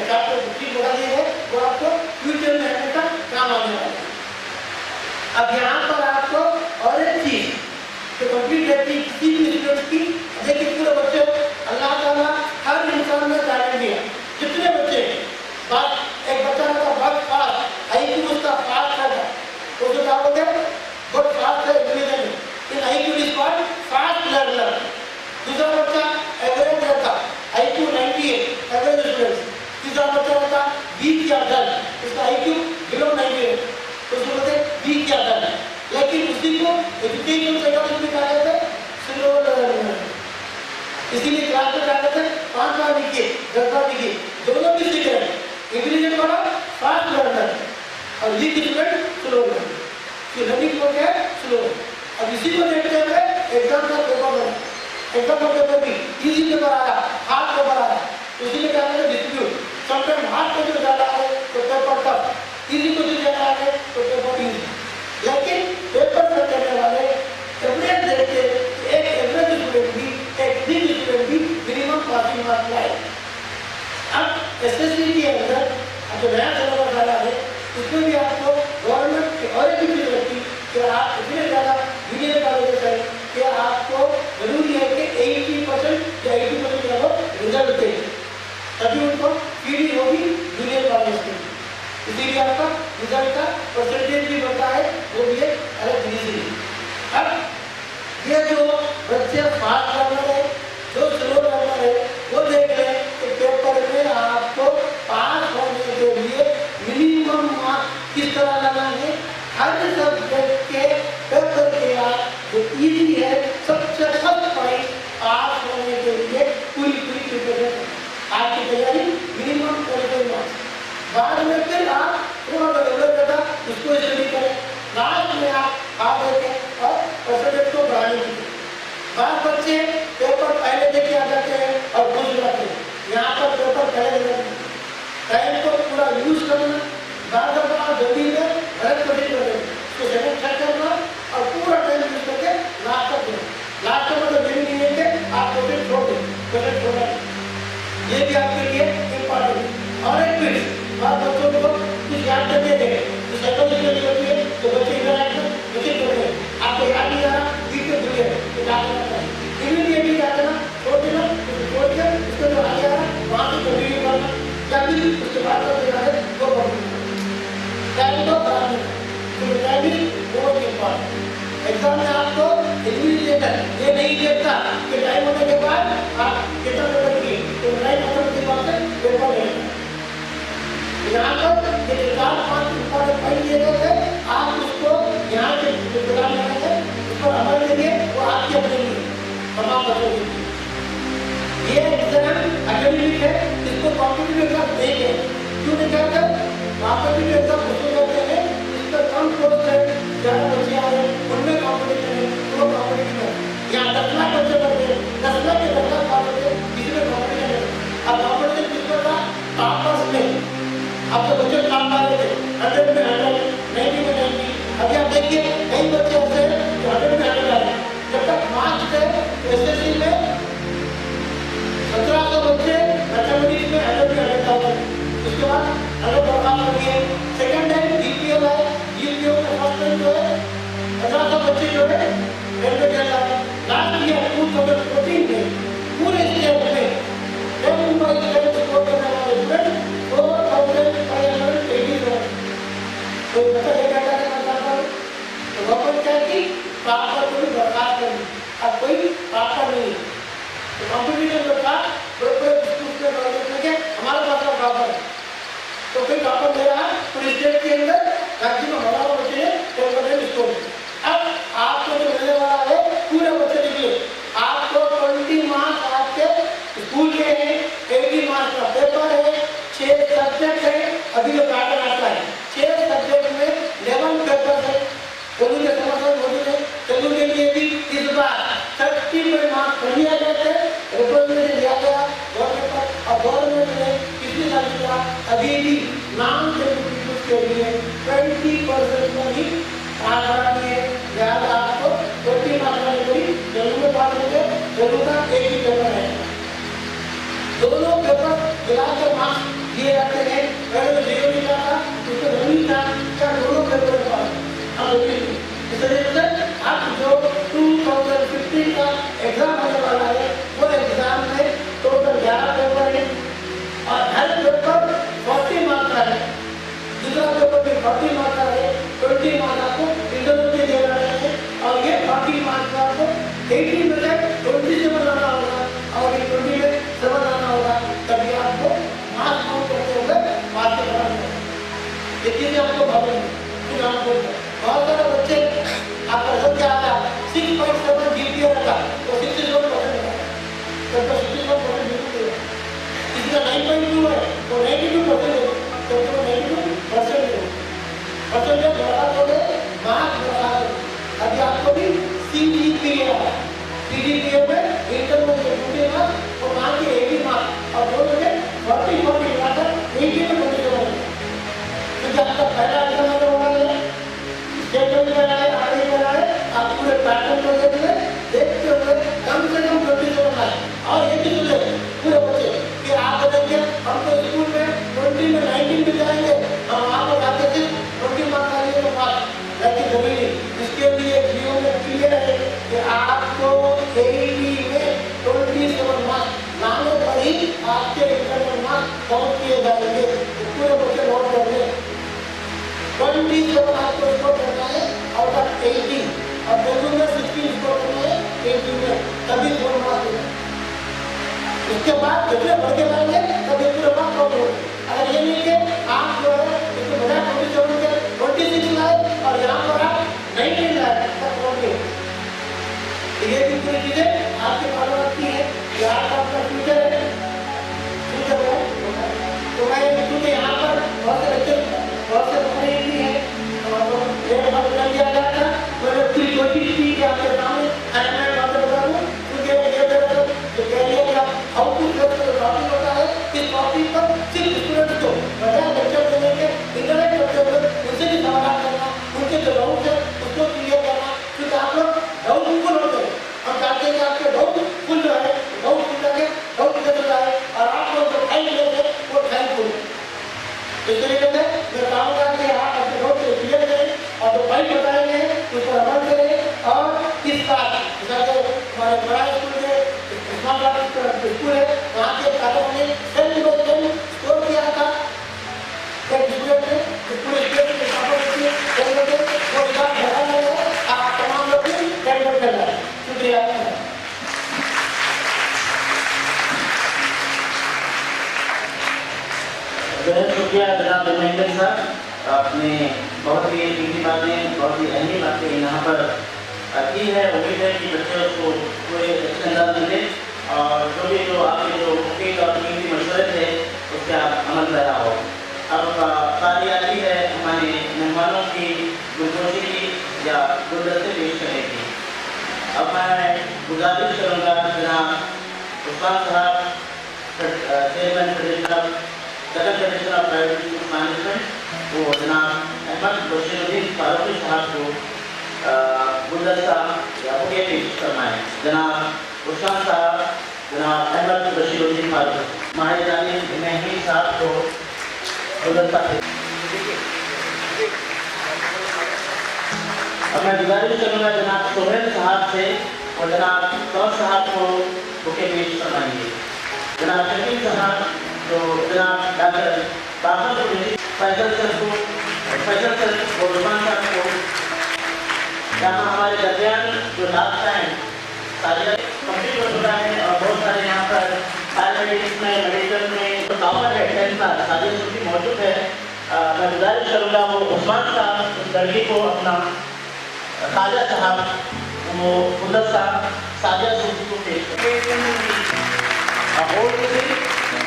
आपको बुकिंग बता दी है, वो आपको फ्यूचर में आने का काम आने वाला है। अब यहाँ पर आपको और एक चीज जो कंप्लीट रहती है किसी भी स्टूडेंट की, देखिए पूरे बच्चे अल्लाह ताला हर इंसान में टैलेंट दिया। जितने बच्चे बात एक बच्चा का बहुत फास्ट IQ उसका फास्ट है, वो जो क्या बोलते हैं बहुत फास्ट है इंग्लिश में, इन IQ is called fast learner. दूसरा बच्चा एवरेज रहता, IQ 98 एवरेज स्टूडेंट। तीसरा बच्चा रहता वीक या डल, उसका IQ बिलो 98, तो उसको बोलते हैं वीक या डल। लेकिन उसी को एजुकेशन साइकोलॉजी में कहा जाता है स्लो लर्नर। इसीलिए क्लास में क्या कहते हैं 5 बार लिखिए 10 बार लिखिए, दोनों भी सीख रहे हैं। इंग्लिश वाला फास्ट लर्नर और वीक स्टूडेंट स्लो लर्नर, तो लर्निंग को क्या है स्लो। अब इसी को देखते हुए एग्जाम का पेपर बना, एग्जाम का पेपर भी इजी पेपर आया, हार्ड पेपर आया, उसी में क्या है डिस्ट्रीब्यूट। समटाइम हार्ड पेपर ज्यादा है तो पेपर टफ, इजी क्वेश्चन ज्यादा है तो पेपर इजी। लेकिन पेपर में करने वाले एवरेज देखते एक एवरेज स्टूडेंट भी एक वीक स्टूडेंट भी मिनिमम पासिंग मार्क्स लाए। अब एसएससी के अंदर जो नया सिलेबस आ रहा है उसमें भी आपको गवर्नमेंट की और एक चीज लगती कि आप इतने ज़्यादा इंजीनियर कॉलेजेस हैं कि आपको जरूरी है कि 80% या 80% लगभग रिजल्ट दें, तभी उनको पीडी होगी जूनियर कॉलेज की। इसीलिए आपका रिजल्ट का परसेंटेज भी बढ़ता है, वो भी एक अलग चीज है। अब ये जो बच्चे फास्ट लर्नर है, जो स्लो लर्नर है, वो देख लें कि पेपर में आपको पास होने के लिए मिनिमम मार्क्स किस तरह लाना है। हर सब्जेक्ट के पेपर के आप जो इजी है सबसे फर्स्ट पॉइंट पास होने के लिए पूरी प्रिपरेशन आपकी तैयारी मिनिमम 45 मार्क्स। बाद में फिर आप थोड़ा डेवलप करता उसको स्टडी करें, लास्ट में आप देखें और परसेंटेज को बढ़ाने की। बाद बच्चे पेपर पहले देखे आ जाते हैं और घुस जाते हैं, यहाँ पर पेपर पहले देते टाइम को पूरा यूज करना, बाद जल्दी में गलत क्वेश्चन कर देना, उसको सेकंड चेक करना और पूरा टाइम यूज करके लास्ट तक देना। लास्ट तक मतलब ये नहीं है कि आप क्वेश्चन छोड़ दें, क्वेश्चन छोड़ना नहीं, ये भी आपके लिए इम्पोर्टेंट है। और एक चीज आप बच्चों को कुछ याद करके दें, जो साइकोलॉजी में होती है तो बच्चे इंटरैक्शन क्वेश्चन करते हैं, आपको याद नहीं आ रहा वीक में भूल गए तो क्या करना चाहिए, इमीडिएटली क्या करना छोड़ देना, छोड़ के उसको जो आगे आ रहा वहाँ से कंटिन्यू करना, या फिर उसके बाद जो देना है वो कंटिन्यू टाइम को खराब नहीं करना। तो टाइमिंग बहुत इम्पोर्टेंट। एग्जाम में आपको इन्विजिलेटर ये नहीं देखता कि टाइम होने के बाद आप कितना पेपर किए, तो टाइम होने के बाद पेपर लेना। यहाँ पर ये 4-5 इम्पोर्टेंट पॉइंट दिए गए थे, आप उसको यहाँ से जो प्रोग्राम लगाए थे उसको अमल करिए, वो आपके अपने लिए तमाम बच्चों के लिए। ये एग्जाम एकेडमिक है, इसको कॉम्पिटिटिव एग्जाम देंगे, क्यों नहीं कहते कॉम्पिटिटिव एग्जाम उसको कहते हैं इसका कम पोस्ट है, ज़्यादा बच्चे आ रहे हैं उनमें कॉम्पिटिशन है, वो कॉम्पिटिटिव है। यहाँ 10 लाख बच्चे पढ़ते हैं, 10 लाख के 10 लाख पास होते हैं, इसमें कॉम्पिटिशन है। अब कॉम्पिटिशन किसमें था? टॉपर्स में। अब तो बच्चे टॉप आ रहे थे 100 में 100, 90 में 90। अभी आप देखिए कई बच्चे ऐसे हैं जो 100 में 100 आ रहे हैं। जब तक मार्क्स थे एसएससी में 1700 बच्चे मैथमेटिक्स में 100 में 100 आ रहे हैं। उसके बाद 100 बर्बाद हो गए। सेकंड है कोई टॉपर ले रहा है तो स्टेट के अंदर राज्य में हमारा बच्चे टेम्परेरी स्कोर। अब आपको जो मिलने वाला है पूरे बच्चे के लिए आपको 20 मार्क्स आपके स्कूल के हैं, 80 मार्क्स का पेपर है, 6 सब्जेक्ट है। अभी जो पैटर्न आता है 6 सब्जेक्ट में 11 पेपर है। तेलुगु के समाचार मौजूद है। तेलुगु के लिए भी इस बार 30 मार्क्स कर लिया गया है, रिप्रेजेंटेशन दिया गया गवर्नमेंट पर। और गवर्नमेंट ने पिछले साल किया अभी भी नाम तेलुगु के लिए 20% में ही आधार दिए ज्यादा आपको 20 मार्क्स वाले कोई तेलुगु में बात होंगे। तेलुगु का एक ही पेपर है, दोनों पेपर मिलाकर मार्क्स दिए जाते हैं। पहले तो 0 लिखा था, उसको नहीं था क्या दोनों पेपर के पास अब इस तरीके से आप जो 2015 का एग्जाम होने वाला है वो एग्जाम में टोटल 11 पेपर है और हर पेपर 40 मार्क्स का है। दूसरा पेपर भी 40 मार्क्स का है, 20 मार्क्स आपको इंटरनल में दिए जा रहे हैं और ये 40 मार्क्स का आपको 80 में से 20 से बनाना होगा और ये 20 में 7 आना होगा, तभी आपको मार्क्स काउंट करते हुए मार्क्स बनाना होगा। ये चीजें आपको भावना बहुत सारे बच्चे आपका रिजल्ट क्या आया 6.7 जीपीए रखा तो 61% रखा, तब तो 61% जीपीए है। किसी का 9.2 है तो 92% है, तो 92% है। परसेंटेज बढ़ा दोगे मार्क्स बढ़ा दोगे। अभी आपको भी सीजीपीए है, सीजीपीए में इंटरनल में 20 मार्क्स और मार्क्स के 80 मार्क्स और दोनों में 40 मिलाकर 80 में 27 क्योंकि आपका पहला एग्जाम होने वाला है। स्टेट में है, आगे में है, आप पूरे पैटर्न को देखते हुए कम से कम 27 आए और ये भी सुन ले पूरे बच्चे कि आप बताइए हम तो स्कूल में 20 में 19 में जाएंगे, हम वहाँ पर जाते थे 20 मार्क्स आएंगे तो पास, लेकिन जमीनी इसके लिए जीवन में क्लियर है कि आपको 80 में 27 मार्क्स लाने पर ही आपके इंटरनल मार्क्स काउंट किए जाएंगे। पूरे बच्चे नोट कर ले 27 आपको स्कोर करना है आउट ऑफ 80 और तेलुगु में 16 स्कोर करना है 80 में, तभी 4 मार्क्स होगा। उसके बाद जितने बढ़ के लाएंगे तब ये पूरे मार्क्स काउंट होंगे। अगर ये नहीं कि आप जो है इसको बजाय 27 के 26 लाए और यहाँ पर आप 19 लाए तब होंगे। ये भी पूरी चीजें आपके मालूम आती है कि आपका फ्यूचर है, फ्यूचर है। तो मैं क्योंकि यहाँ पर बहुत से बच्चे बहुत से बच्चे भी हैं और मेरे पास कर दिया गया था, मैंने पूरी कोशिश की कि आपके सामने मैं बात बता दूँ क्योंकि ये मेरा जो कैरियर का आउटपुट टॉपिक होता है इस टॉपिक पर सिर्फ स्टूडेंट को बजाय लेक्चर देने के इंटरेक्ट करते हुए उनसे भी समाधान करना, उनके जो डाउट है उसको क्लियर करना, क्योंकि आप लोग डाउट फुल होते हैं। हम चाहते हैं कि आपके डाउट फुल जो है डाउट फुल करके डाउट क्लियर है और आप लोग जो टाइम लेंगे वो टाइम फुल है। इस तरीके से मैं चाहूँगा कि आप अपने डाउट को क्लियर करें और जो फाइल बताएंगे उस पर अमल करें और इस साल जैसे हमारे बड़ा स्कूल के स्कूल है वहाँ के छात्रों ने 10 स्कोर किया था। एक स्टूडेंट ने पूरे स्टेट के छात्रों के वो रिकॉर्ड बढ़ा रहे हैं। आप तमाम लोग भी कैलकुलेट कर रहे हैं। शुक्रिया। बहुत शुक्रिया जनाब महेंद्र साहब, आपने बहुत ही कीमती बातें, बहुत ही अहम बातें यहाँ पर की है। उम्मीद है कि बच्चे उसको पूरे अच्छे अंदाज में दें और जो आपके जो मुख्य और कीमती मशवरे थे उस पर आप अमल पैदा हो। अब बारी आती है हमारे मेहमानों की गुलगोशी की या गुलदस्ते पेश करने की। अब मैं गुजारिश करूँगा जनाब उस्मान साहब, chairman traditional second tradition of private school management, वो जनाब अहमद बशीरुद्दीन फारूकी साहब को गुलदस्ता या बुके पेश करना है। जनाब उस्मान साहब, जनाब अहमद बशीरुद्दीन फारूकी, माहिर जानी महमी साहब को गुलदस्ता। अब मैं गुजारिश करूँगा जनाब सोहेल साहब से और जनाब कौर साहब को बुके पेश करवाएंगे। जनाब शकील साहब तो जनाब डॉक्टर बाबर फैसल सर को और रुमान साहब को, यहाँ हमारे दरमियान जो लास्ट टाइम सारे कंप्लीट हो चुका है और बहुत सारे यहाँ पर पैरामेडिक्स में मेडिकल में तो टावर है 10 साल सारे मौजूद है। मैं गुजारिश करूँगा वो उस्मान साहब उस लड़की को अपना खाजा साहब वो मुदत साहब साजिया सूफी को पेश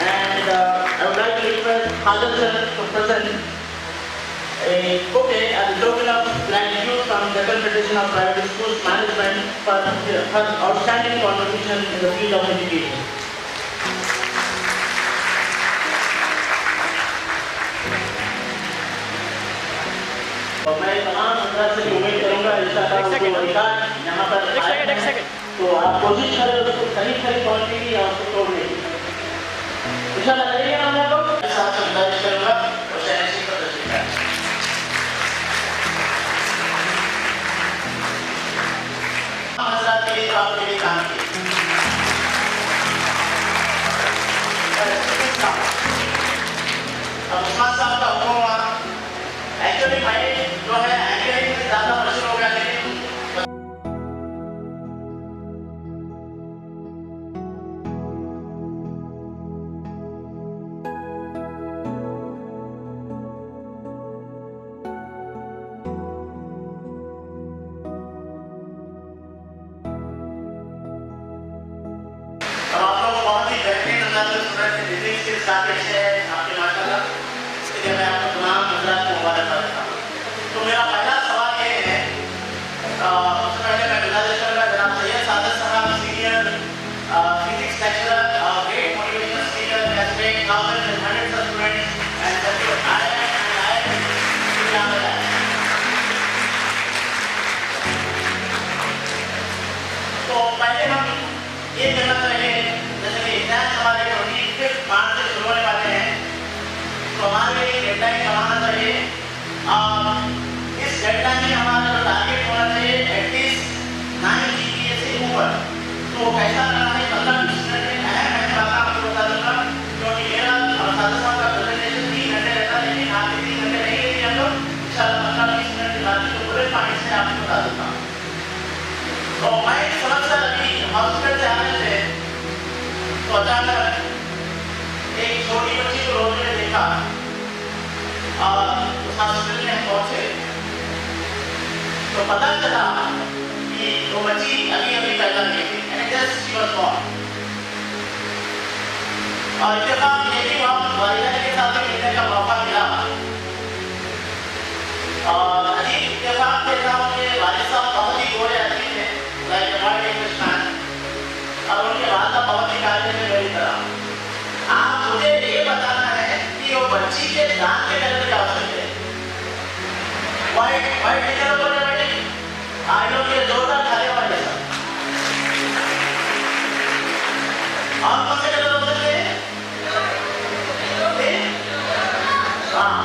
and I would like to request Khaja sir to present a bouquet as a token of gratitude from the Confederation of Private Schools Management for her outstanding contribution in the field of education. और मैं तमाम हजरात से उम्मीद करूंगा इंशाअल्लाह उसको अधिकार यहाँ पर तो आप कोशिश करें उसको सही क्वालिटी की और उसको तोड़ने की इंशाअल्लाह लगेगा हम लोग साथ में गुजारिश करूंगा और शहरी को तशरीफ लाएं। हजरात के लिए आपके लिए काम किए अब उस्मान साहब का हुक्म हुआ एक्चुअली भाई जो है एंकरिंग में ज़्यादा मशहूर हो गया लेकिन आप लोग बहुत ही बेहतरीन अंदाज में सुन रहे थे लिरिक्स के साथ ऐसे आपके माशाल्लाह इसलिए मैं आपको तमाम हजरात को मुबारकबाद देता हूँ। तो मेरा पहला सवाल ये है सबसे पहले मैं गुजारिश करूँगा जनाब सैयद सादत साहब senior physics lecturer great motivational speaker has made thousands and hundreds of students and secured IIM and IIM तो पहले हम ये जानना चाहिए जैसे कि एग्जाम हमारे 25 मार्च से शुरू होने वाले हैं तो हमारे लिए डेडलाइन बनाना चाहिए और इस डेडलाइन में हमारा जो टारगेट होना चाहिए एटलीस्ट 9 GPA से ऊपर तो कैसा करना है 15-20 मिनट में अहम बात आपको बता दूंगा क्योंकि मेरा और सादत साहब का प्रेजेंटेशन 3 घंटे रहता है लेकिन आपके 3 घंटे नहीं लेंगे हम लोग इंशाल्लाह 15-20 मिनट की बात तो पूरे पानी से आपको बता दूंगा। तो मैं समझता अभी हॉस्पिटल से आने से तो अचानक एक छोटी बच्ची को रोड में देखा और उस हॉस्पिटल में हम पहुंचे तो पता चला कि वो बच्ची अभी अभी पैदा हुई थी and just she was born और इत्तेफाक ये भी वहाँ वालिदा के साथ मिलने का मौका मिला और अजीब इत्तेफाक के साथ उनके वालिद साहब बहुत ही गोरे आदमी थे लाइक हमारे इंग्लिशमैन और उनके वालिदा बहुत ही कायदे में मेरी तरह आप मुझे ये बताना है कि वो बच्ची के दांत के कलर क्या हो सकते हैं वाइट टीचर बोले बेटे आइयों के जोरदार खाने वाले और कौन से कलर हो सकते हैं हाँ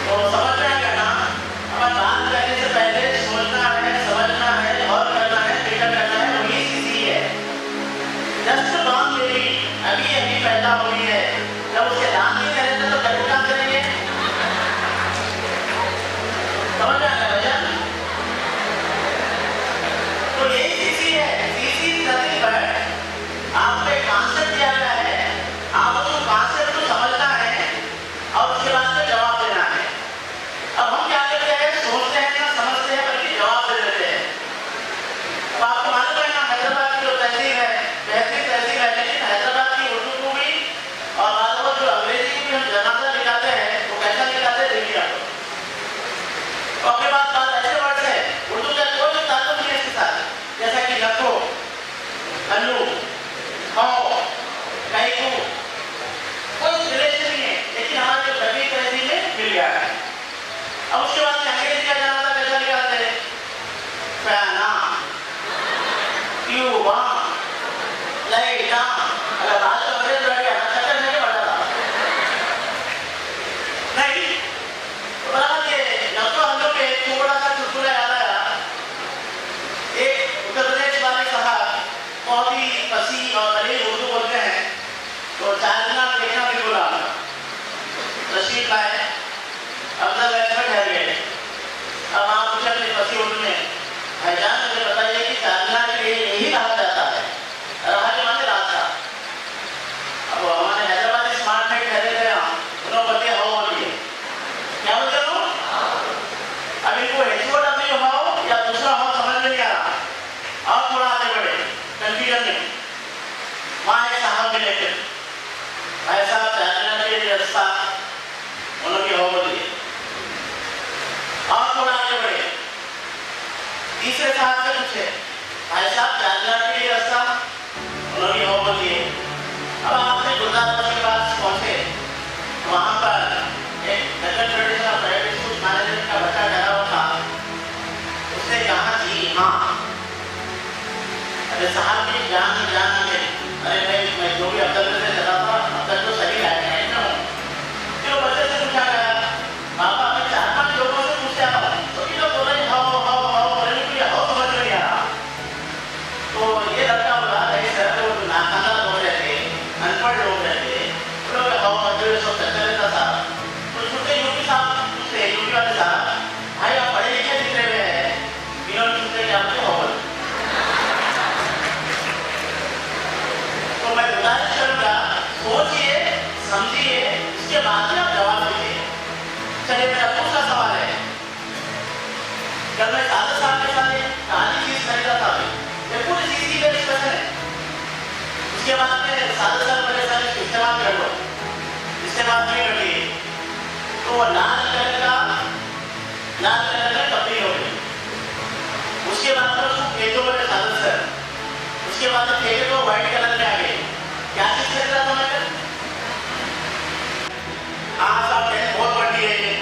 तो समझ में आएगा ना अब बात करने से पहले सोचना है समझना है और करना है फिक्र करना है वही चीज़ है जस्ट बात मेरी अभी अभी पैदा हुई है जब उसके दांत नहीं करेंगे तो कभी काम करेंगे समझ में आएगा भैया तो यही चीज़ है चीज़ी नदी पर आपको एक कॉन्सेप्ट दिया गया है आप उसको कॉन्सेप्ट को समझना है और उसके बाद में जवाब देना है। अब हम क्या करते हैं सोचते हैं ना समझते हैं बल्कि जवाब दे देते हैं। अब आपको मालूम है ना हैदराबाद की जो तहसील है बेहतरीन तहसील है लेकिन हैदराबाद की उर्दू को भी और बाद जो अंग्रेजी को भी हम जनाजा लिखाते हैं वो कैसा लिखाते हैं देखिए आप तो अपने पास ऐसे वर्ड है उर्दू का कोई ताल्लुक नहीं है इसके साथ जैसा कि लखो अन्नू खाओ कैकू कोई रिलेशन नहीं है लेकिन हमारे जो तकलीफ तहसील में मिल गया है। अब उसके बाद में अंग्रेजी का जनाजा कैसा निकालते हैं फैना ट्यूबा लाइटा अगर बात तो अंग्रेज रह गया ना चक्कर नहीं बढ़ा था नहीं तो बराबर ये लफ्ज़ों हम लोग के थोड़ा सा चुटकुला याद आया एक उत्तर प्रदेश वाले साहब बहुत ही फसीह और बड़ी उर्दू बोलते हैं तो चारमीनार देखना भी बोला तशरीफ लाए अफजल एक्सपर्ट है ये अब आप पूछे अपने फसीह उर्दू में भाईजान मुझे बताइए कि चारमीनार के लिए यही कहा जाता है रहा के माने रास्ता अब हमारे हैदराबाद स्मार्ट में ठहरे गए उन्होंने बताया हो वहाँ एक साहब मिले थे, भाई साहब चार्जर के रास्ता उन्होंने हो बोली और थोड़ा आगे बढ़े, तीसरे साहब से पूछे भाई साहब चार्जर के रास्ता उन्होंने हो बोली। अब आपने गुरुदासपुर के पास पहुंचे, वहाँ पर एक नगर ट्रेडिशनल प्राइवेट स्कूल मैनेजर का बच्चा डरा हुआ था। उसने कहा जी हाँ, अरे साहब की जान में अरे मैं जो भी अब तक से चला था अब तक तो सही लाइन में हूँ। फिर वो बच्चे से पूछा गया पापा मैं 4-5 लोगों से पूछ रहा हूँ तो ये लोग बोल रहे हाउ समझ में नहीं आ रहा। तो ये लड़का बोला नहीं सर वो नाखाना लोग रहते, अनपढ़ लोग रहते, वो लोग हाउ जो सब चलता रहता था। तो छोटे यूपी साहब पूछते यूपी वाले साहब भाई आप पढ़े लिखे दिख रहे हैं, इन्होंने पूछते कि आपको हाउ। तो मैं गुजारिश करूंगा सोचिए समझिए इसके बाद में आप जवाब दीजिए। चलिए मेरा दूसरा सवाल है, जब मैं 7 साल के साथ एक कहानी चीज खरीदा था ये पूरी चीज पे डिस्कशन है। उसके बाद में 7 साल पहले साल इस्तेमाल कर लो, इस्तेमाल नहीं कर लिए तो वो लाल कलर में तब्दील हो गई। उसके बाद में उसको फेंको बोले 7 साल, उसके बाद में फेंके तो व्हाइट कलर में आ गई। क्या चीज खरीदा था मैं? हाँ साहब बहुत बढ़ी है,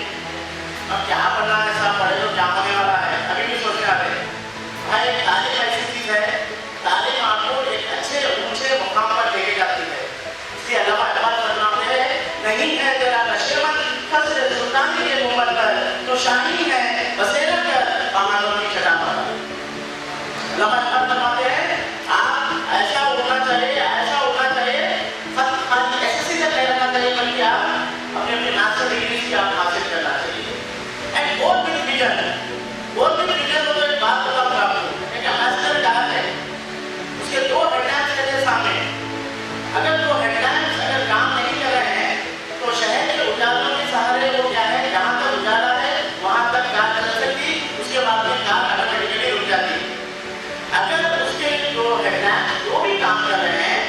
अब क्या पढ़ना है साहब, पढ़े तो क्या होने वाला है, अभी भी सोचने आ रहे। भाई तालीम ऐसी चीज है, तालीम आपको एक अच्छे ऊंचे मुकाम पर लेके जाती है। इसके अलावा अल्लाह फरमाते हैं नहीं है तेरा नशेमंद फजल सुल्तानी के मोहम्मद पर तो शाही है बसेरा कर पहाड़ों की चट्टान पर। अल्लाह फरमाते हैं आप ऐसा उड़ना चाहिए खाली एसएससी तक नहीं रहना चाहिए, बल्कि आप अपने मास्टर डिग्री से आप हासिल करना चाहिए। एंड बहुत बिग विजन वो तो एक बात बताऊंगा आपको, एक एम्बेसडर डाल है उसके 2 हेडलाइंस रहते सामने। अगर 2 हेडलाइंस अगर काम नहीं कर रहे हैं तो शहर के उजालों के सहारे वो क्या है, जहाँ तक उजाला है वहाँ तक कार चल सकती, उसके बाद में कार ऑटोमेटिकली रुक जाती। अगर उसके 2 हेडलाइंस जो भी काम कर रहे हैं,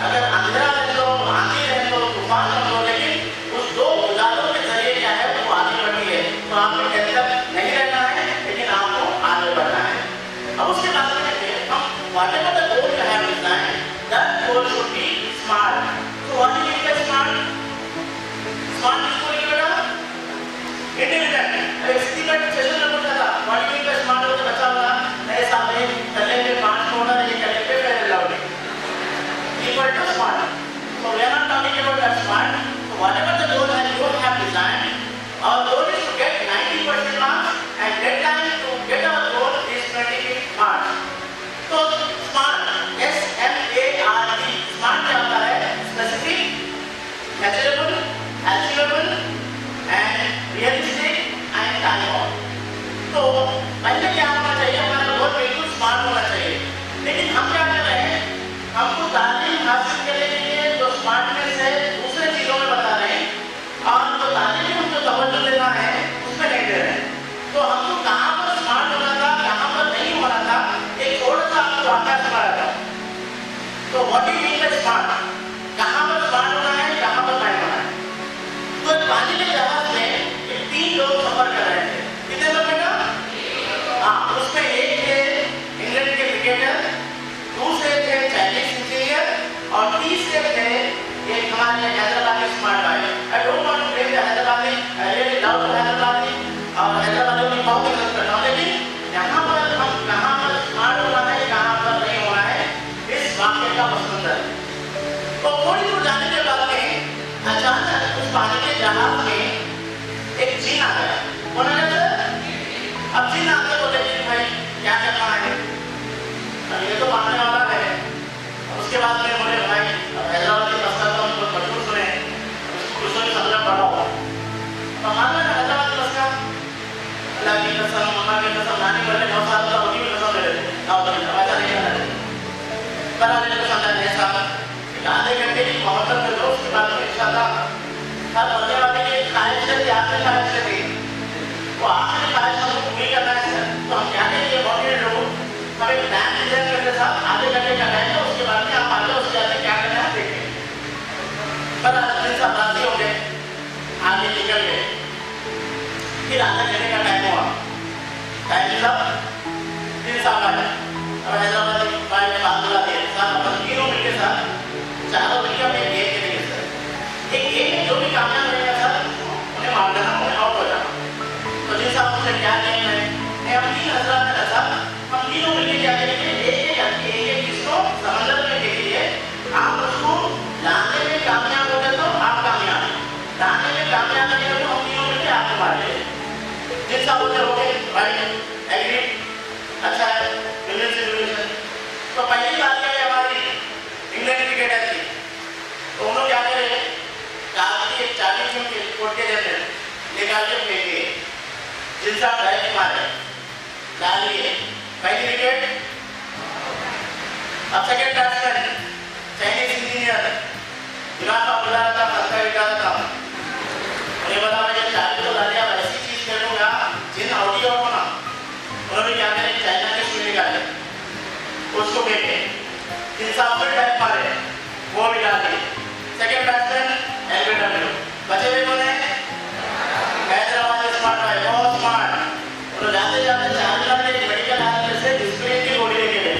अगर अंधेरा रह लो, आंधी रह लो, तूफान रह लो, लेकिन उस 2 उजालों के जरिए क्या है वो आगे बढ़ती है। तो आपको टेंशन नहीं रहना है, लेकिन आपको आगे बढ़ना है। अब उसके बाद में हम whatever the goal you have designed, that goal should be smart. So what do you mean by smart? Smart किसको लिखा बेटा? Intelligent. एक्सपीरिमेंट सेशन में पूछा था what do you mean by smart? वो तो बच्चा बोला नहीं साहब ये तले पे 5 मोटा नहीं तले पे पहले लाओगे equal to smart. So we are not talking about that smart. So whatever the goal that you have designed, our goal is to get 90% marks and deadline to get our goal is 20 marks. So smart, S-M-A-R-T, smart क्या होता है? Specific, measurable, achievable and realistic and time bound. तो पहले क्या होना चाहिए, हमारा गोल बिल्कुल स्मार्ट होना चाहिए। लेकिन हम क्या कर रहे हैं, हमको तालीम हासिल करने के लिए जो स्मार्टनेस है दूसरे चीजों में बता रहे हैं और जो तालीम हमको तवज्जो देना है उसमें नहीं दे रहे हैं। तो हमको कहाँ पर स्मार्ट होना था, कहाँ पर नहीं होना था, एक थोड़ा सा आपको वाक़या सुनाया था। तो what do you mean by smart, कहाँ पर स्मार्ट होना है, कहाँ पर नहीं होना है। तो एक पानी के जहाज में 3 लोग सफर कर रहे थे। कितने लोग बेटा? हाँ, उसमें एक थे इंग्लैंड के क्रिकेटर, दूसरे थे चाइनीज इंजीनियर और तीसरे थे एक हमारे Hyderabadi smart boy. I don't want to blame the Hyderabadi, I really love the Hyderabadi और हैदराबादी की बहुत इज्जत करता हूँ, लेकिन यहाँ पर हम कहाँ पर स्मार्ट होना है, कहाँ पर नहीं होना है, इस वाक्य का मसला है। तो थोड़ी दूर जाने के बाद में अचानक उस पानी के जहाज में एक जीन आ गया। उन्होंने अब जीन आके बोले कि भाई क्या करना है, अब ये तो मानने वाला है। उसके बाद में बोले भाई हैदराबाद के मसला तो हम बहुत मशहूर सुने, उसको भी समझना पड़ा होगा। तो हमारा हैदराबाद का मसला अल्लाह की कसम, अम्मा की कसम, नानी बोले 9 साल का उनकी भी कसम ले लेते, ना तो ऐसा नहीं करना चाहिए। पर आने को समझा ऐसा आधे घंटे की मोहब्बत में दो, उसके बाद में इंशाअल्लाह हर बनने वाले की ख्वाहिश थी, आखिरी ख्वाहिश थी, वो आखिरी ख्वाहिश हमको पूरी करना है। तो हम क्या करेंगे, बहुत लोग हमें प्लान डिजाइन करते साथ आधे घंटे का टाइम है, उसके बाद में आप आगे फिर आगे जाने का टाइम हुआ, टाइम सब 3 साल बाद अब हैदराबाद में बात बुला दिया साहब अपन तीनों मिलके साथ चारों मिलकर अपने गेम खेलेंगे सर। एक गेम में जो भी कामयाब रहेगा सर उन्हें मार देना, उन्हें आउट हो जाना। तो जिन साहब मुझसे क्या गेम है, हम 3 हज़ार में था, हम तीनों मिलके क्या करेंगे, एक किसको समंदर में फेंकेंगे, आप उसको लाने में कामयाब हो गए तो आप कामयाब, लाने में कामयाब नहीं हो तो हम तीनों मिलके आपको मार देंगे। जिन साहब मुझे हो गए भाई एग्री, अच्छा है मिलियन से मिलियन। तो पहली बात क्या है हमारी इंग्लैंड क्रिकेटर थी, तो उन्होंने क्या करे काफी 40 जन के कोर्ट के जैसे निकाल के फेंके, जिनसा ड्राइव मारे डाल लिए पहली विकेट। अब सेकंड बैट्समैन चाइनीज इंजीनियर दिमाग का बुला रहा था, फंसा निकाल था, उन्हें बोला मैं 40 तो डालिया ऐसी चीज करूंगा जिन आउट ही होना। उन्होंने क्या करे चाइना के शूट निकाले उसको फेंके, जिनसा फिर ड्राइव मारे वो भी डाल दिए। सेकंड बैट्समैन एलबीडब्ल्यू बचे हुए कौन है, हैदराबाद स्मार्ट भाई बहुत स्मार्ट। उन्होंने जाते जाते 4 मिनट एक मेडिकल हास्पिटल से डिस्प्ले की गोली लेके गए।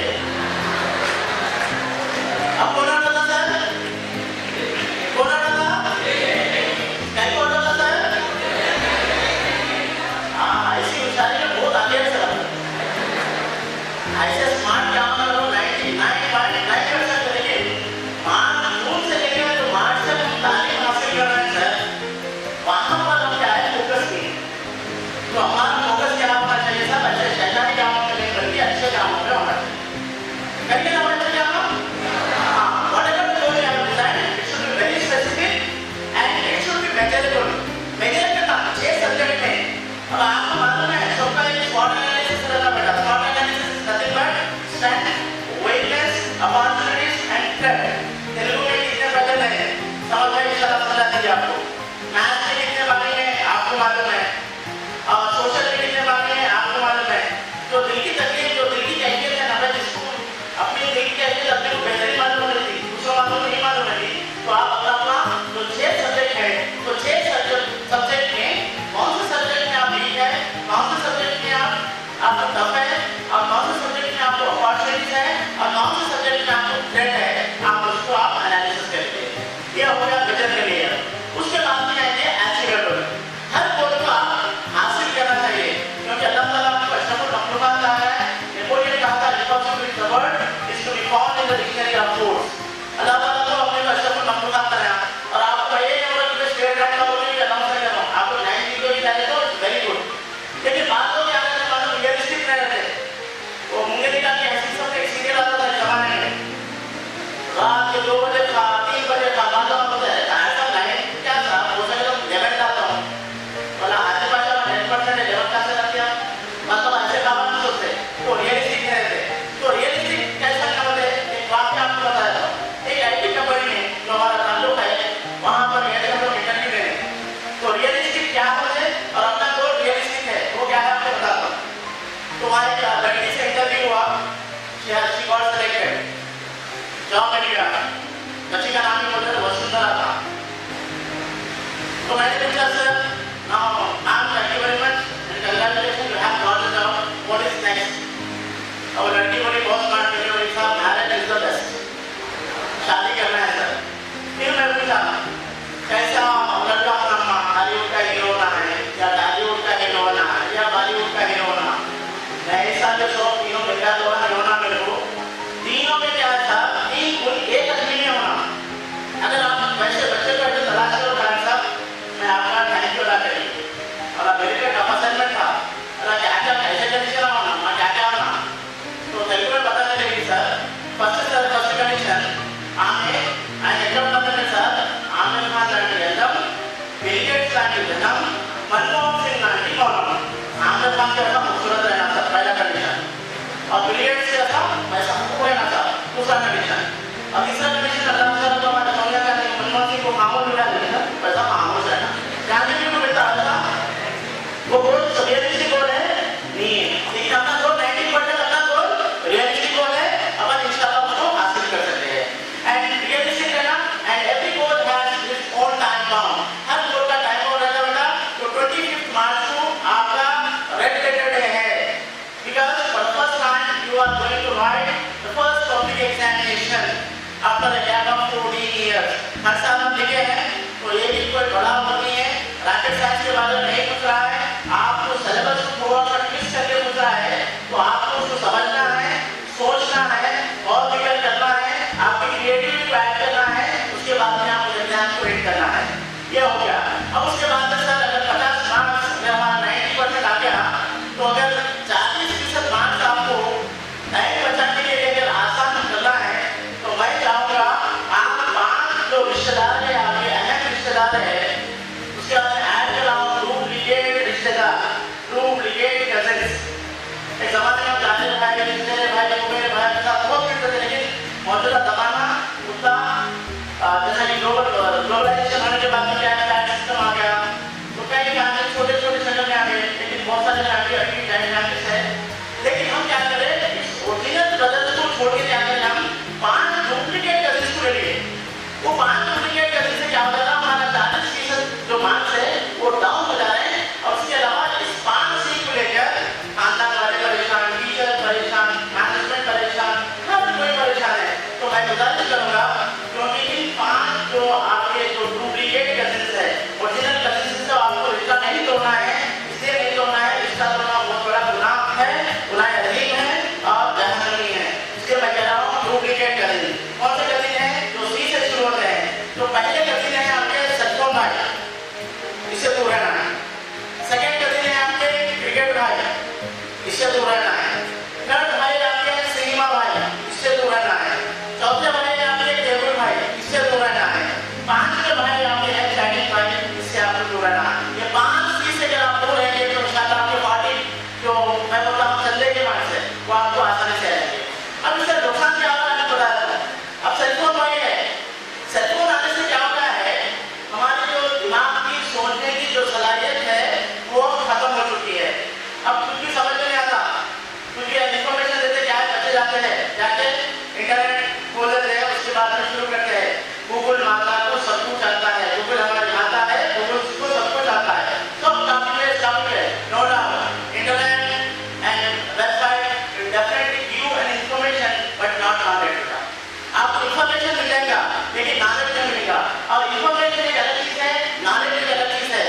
अब कौन डाला सर, कौन डाला कहीं कौन डाला सर, हाँ ऐसी होशियारी में बहुत आगे है सर। ऐसे स्मार्ट काम करो 99.9% करेंगे, मार्च से लेकर तो मार्च तक तालीम हासिल कर रहे हैं सर। वहाँ पर हम क्या है फोकस की, तो हमारा फोकस क्या होना चाहिए सर, अच्छे शैतानी कामों में नहीं बल्कि अच्छे कामों में होना चाहिए। करिए ना बच्चे क्या हाँ whatever goal you have designed, it should be very specific and it should be measurable. measurable ना 6 सब्जेक्ट में। अब आपको मालूम है सबका एक SWOT एनालिसिस रहता बेटा, SWOT analysis is nothing but strength, weakness, opportunities and threat। Telugu में कितने पैटर्न है समझ में इंशाल्लाह समझा दीजिए आपको। मैथ्स में कितने बातें हैं आपको मालूम है, और सोशल में कितने बातें हैं आपको मालूम है। जो दिल की तकलीफ, जो दिल की कैफियत है ना भाई, जिसको अपनी दिल की कैफियत अपने को बेहतरीन मालूम होती थी, दूसरों मालूम नहीं मालूम है, तो आप अपना जो 6 सब्जेक्ट है तो 6 सब्जेक्ट में कौन से सब्जेक्ट में आप वीक है, कौन से सब्जेक्ट में आपको टफ है, और कौन से सब्जेक्ट में आपको अपॉर्चुनिटीज है, और कौन से सब्जेक्ट में आपको थ्रेट है, आप उसको आप एनालिसिस करते हैं। ये हो गया विजन के लिए। उसके बाद में आएंगे अचीवेबल। हर गोल को आप हासिल करना चाहिए, क्योंकि अल्लाह ताला आपको अशरफुल मखलूकात कहा है। नेपोलियन कहा था responsibility is the word is to be found in the dictionary of force. अल्लाह ताला को अपने को अशरफुल मखलूकात बनाया, और आपको ये नहीं होगा कि स्टेट रैंक का बोलिए अनाउंस कर रहा हूं आपको 90 को भी जाए तो वेरी गुड। लेकिन बात लोग क्या करते हैं मालूम रियलिस्टिक नहीं रहते। वो मुंगेरी का की हंसी सब एक सीरियल आता था जमाने में, रात के 2 बजे का 3 बजे का बात होता है, ऐसा नहीं क्या था वो सके तो लेवल लाता हूं बोला आधी भाषा में 10% लेवल का से रख दिया, मतलब ऐसे काम नहीं सोचते तो रियलिस्टिक नहीं रहते। तो रियलिस्टिक कैसा काम है, एक वाक्य आपको बताया था, एक आईटी कंपनी में जो हमारा ताल्लुक है वहां पर मेरे हम लोग इंटरव्यू दे रहे हैं, तो रियलिस्टिक क्या है और अपना गोल रियलिस्टिक है वो क्या है आपको बताता हूं। तो वहां एक लड़की से इंटरव्यू हुआ, शी गॉट सिलेक्टेड, जॉब मिल गया, बच्ची का नाम भी बोलते थे वसुंधरा था। तो मैंने पूछा sir now ma'am thank you very much and congratulation you have got the job, what is next. और लड़की बोली बहुत स्मार्ट बोली, बोली साहब मैरिज इज द बेस्ट, शादी करना है सर। फिर मैं पूछा कैसा लड़का होना, हॉलीवुड का हीरो होना है या टॉलीवुड का हीरो होना है या बॉलीवुड का हीरो होना। मैं ऐसा जो शौक तीनों बेटा होना मेरे को तीनों में क्या था, एक आदमी में होना। अगर आप वैसे बच्चे को ऐसे तलाश करो खान साहब मैं आपका थैंक यू अदा करिए, और मेरे लिए टफ असाइनमेंट था अगर क्या क्या कैसे कंडीशन होना मैं क्या क्या होना, तो तेलुगु में पता नहीं लगी सर। फर्स्ट कंडीशन आमे ఆయన ఎక్కడ ఉంటుందంటే సార్ ఆమె ఖాన్ లాంటి వెళ్ళం, బిల్ గేట్స్ లాంటి వెళ్ళం, मनमोहन सिंह लांटी मौलाना। आमिर खान जैसा खूबसूरत रहना था पहला कंडीशन, और बिल गेट्स जैसा वैसा रहना था दूसरा कंडीशन, और तीसरा कंडीशन अल्लाह ताला को हमारे सोनिया गांधी मनमोहन सिंह को खामोश मिला देना वैसा खामोश रहना। गांधी जी को मिलता था वो बहुत रियलिस्टिक गोल है नहीं है, लेकिन अपना गोल 90% अपना गोल रियलिस्टिक गोल है, अपन इंशाल्लाह उसको हासिल कर सकते हैं। And after a gap of 14 years. हर साल हम लिखे हैं, तो ये भी कोई बड़ा नहीं है, रॉकेट साइंस के बारे में नहीं पूछ रहा है, आपको सिलेबस को थोड़ा सा ट्विस्ट करके पूछ रहा है, तो आपको उसको समझना है, सोचना है और विकल्प करना है, आपकी क्रिएटिविटी को ऐड करना है, उसके बाद में आपको एग्जाम को रीड करना है। ये हो गया। अब उसके बाद में सर अगर 50 मार्क्स में हमारा 90% आ गया, तो अगर 40% मार्क्स आपको 9 बचाने के लिए अगर आसान करना है, तो मैं चाहूँगा आप 5 जो रिश्तेदार है, आपके अहम रिश्तेदार है, उसके बाद ऐड कराओ डुप्लीकेट रिश्तेदार, डुप्लीकेट कजिन्स। एक ज़माने में जाने भाई मेरे भाई के साथ बहुत मिलते थे, लेकिन मौजूदा ज़माना उतना जैसा कि ग्लोबलाइजेशन होने के बाद में क्या है, सिस्टम आ गया, तो कई फैमिली छोटे छोटे शहर में आ गए, लेकिन बहुत सारे फैमिली अभी जॉइंट फैमिली है। लेकिन हम क्या करें, इस ओरिजिनल ब्रदर्स को छोड़ के क्या करें, हम 5 डुप्लीकेट कजिन्स को ले लिए। वो 5 डुप्लीकेट कजिन्स से क्या होगा ना, हमारा 40% जो मार्क्स है वो डाउन हो जा रहे हैं। और उसके अलावा इस 5 सी को लेकर खानदान वाले परेशान, टीचर परेशान, मैनेजमेंट परेशान, हर कोई परेशान है। तो मैं गुजारिश करूंगा, क्योंकि इन 5 जो आपके जो डुप्लीकेट कजिन्स है, ओरिजिनल कजिन्स से आपको रिश्ता नहीं तोड़ना है, इसलिए नहीं तोड़ना है, रिश्ता तोड़ना बहुत बड़ा गुनाह है, गुनाह अजीम है और जहन्नमी है। इसलिए मैं कह रहा हूँ डुप्लीकेट कजिन। कौन से कजिन है? जो सी से शुरू होते हैं। तो पहले कजिन है आपके सत्तों भाई, इससे दूर रहना है। सेकेंड कजिन है आपके क्रिकेट भाई, इससे दूर रहना है। थर्ड भाई आपके सिनेमा भाई, इससे दूर रहना है। चौथे भाई आपके टेबल भाई, इससे दूर रहना है। 5वें भाई आपके हैं चाइनीज भाई, इससे आपको दूर रहना है। ये 5 चीज से अगर आप दूर रहेंगे तो इंशाल्लाह आपकी पार्टी जो मैं बोलता हूँ चलने के मार्ग से वो आपको आसानी से आएंगे। अब इससे नुकसान क्या होगा आपको बता रहा हूँ। अब सेलफोन भाई है, सेलफोन आने से क्या होता है, हमारी जो दिमाग की सोचने की जो सलाहियत है वो खत्म हो चुकी है। अब कुछ भी समझ में नहीं आता, क्योंकि इन्फॉर्मेशन देते क्या है, बच्चे जाते हैं जाके इंटरनेट खोल देते हैं, उसके बाद में शुरू करते हैं गूगल माता को सब कुछ आता है, गूगल हमारी माता है, गूगल को सब कुछ आता है, सब टॉपिक है, no doubt. Internet and website definitely give an information but not knowledge. आपको इंफॉर्मेशन मिल जाएगा लेकिन नॉलेज नहीं मिलेगा। और इंफॉर्मेशन एक अलग चीज है, नॉलेज एक अलग चीज है।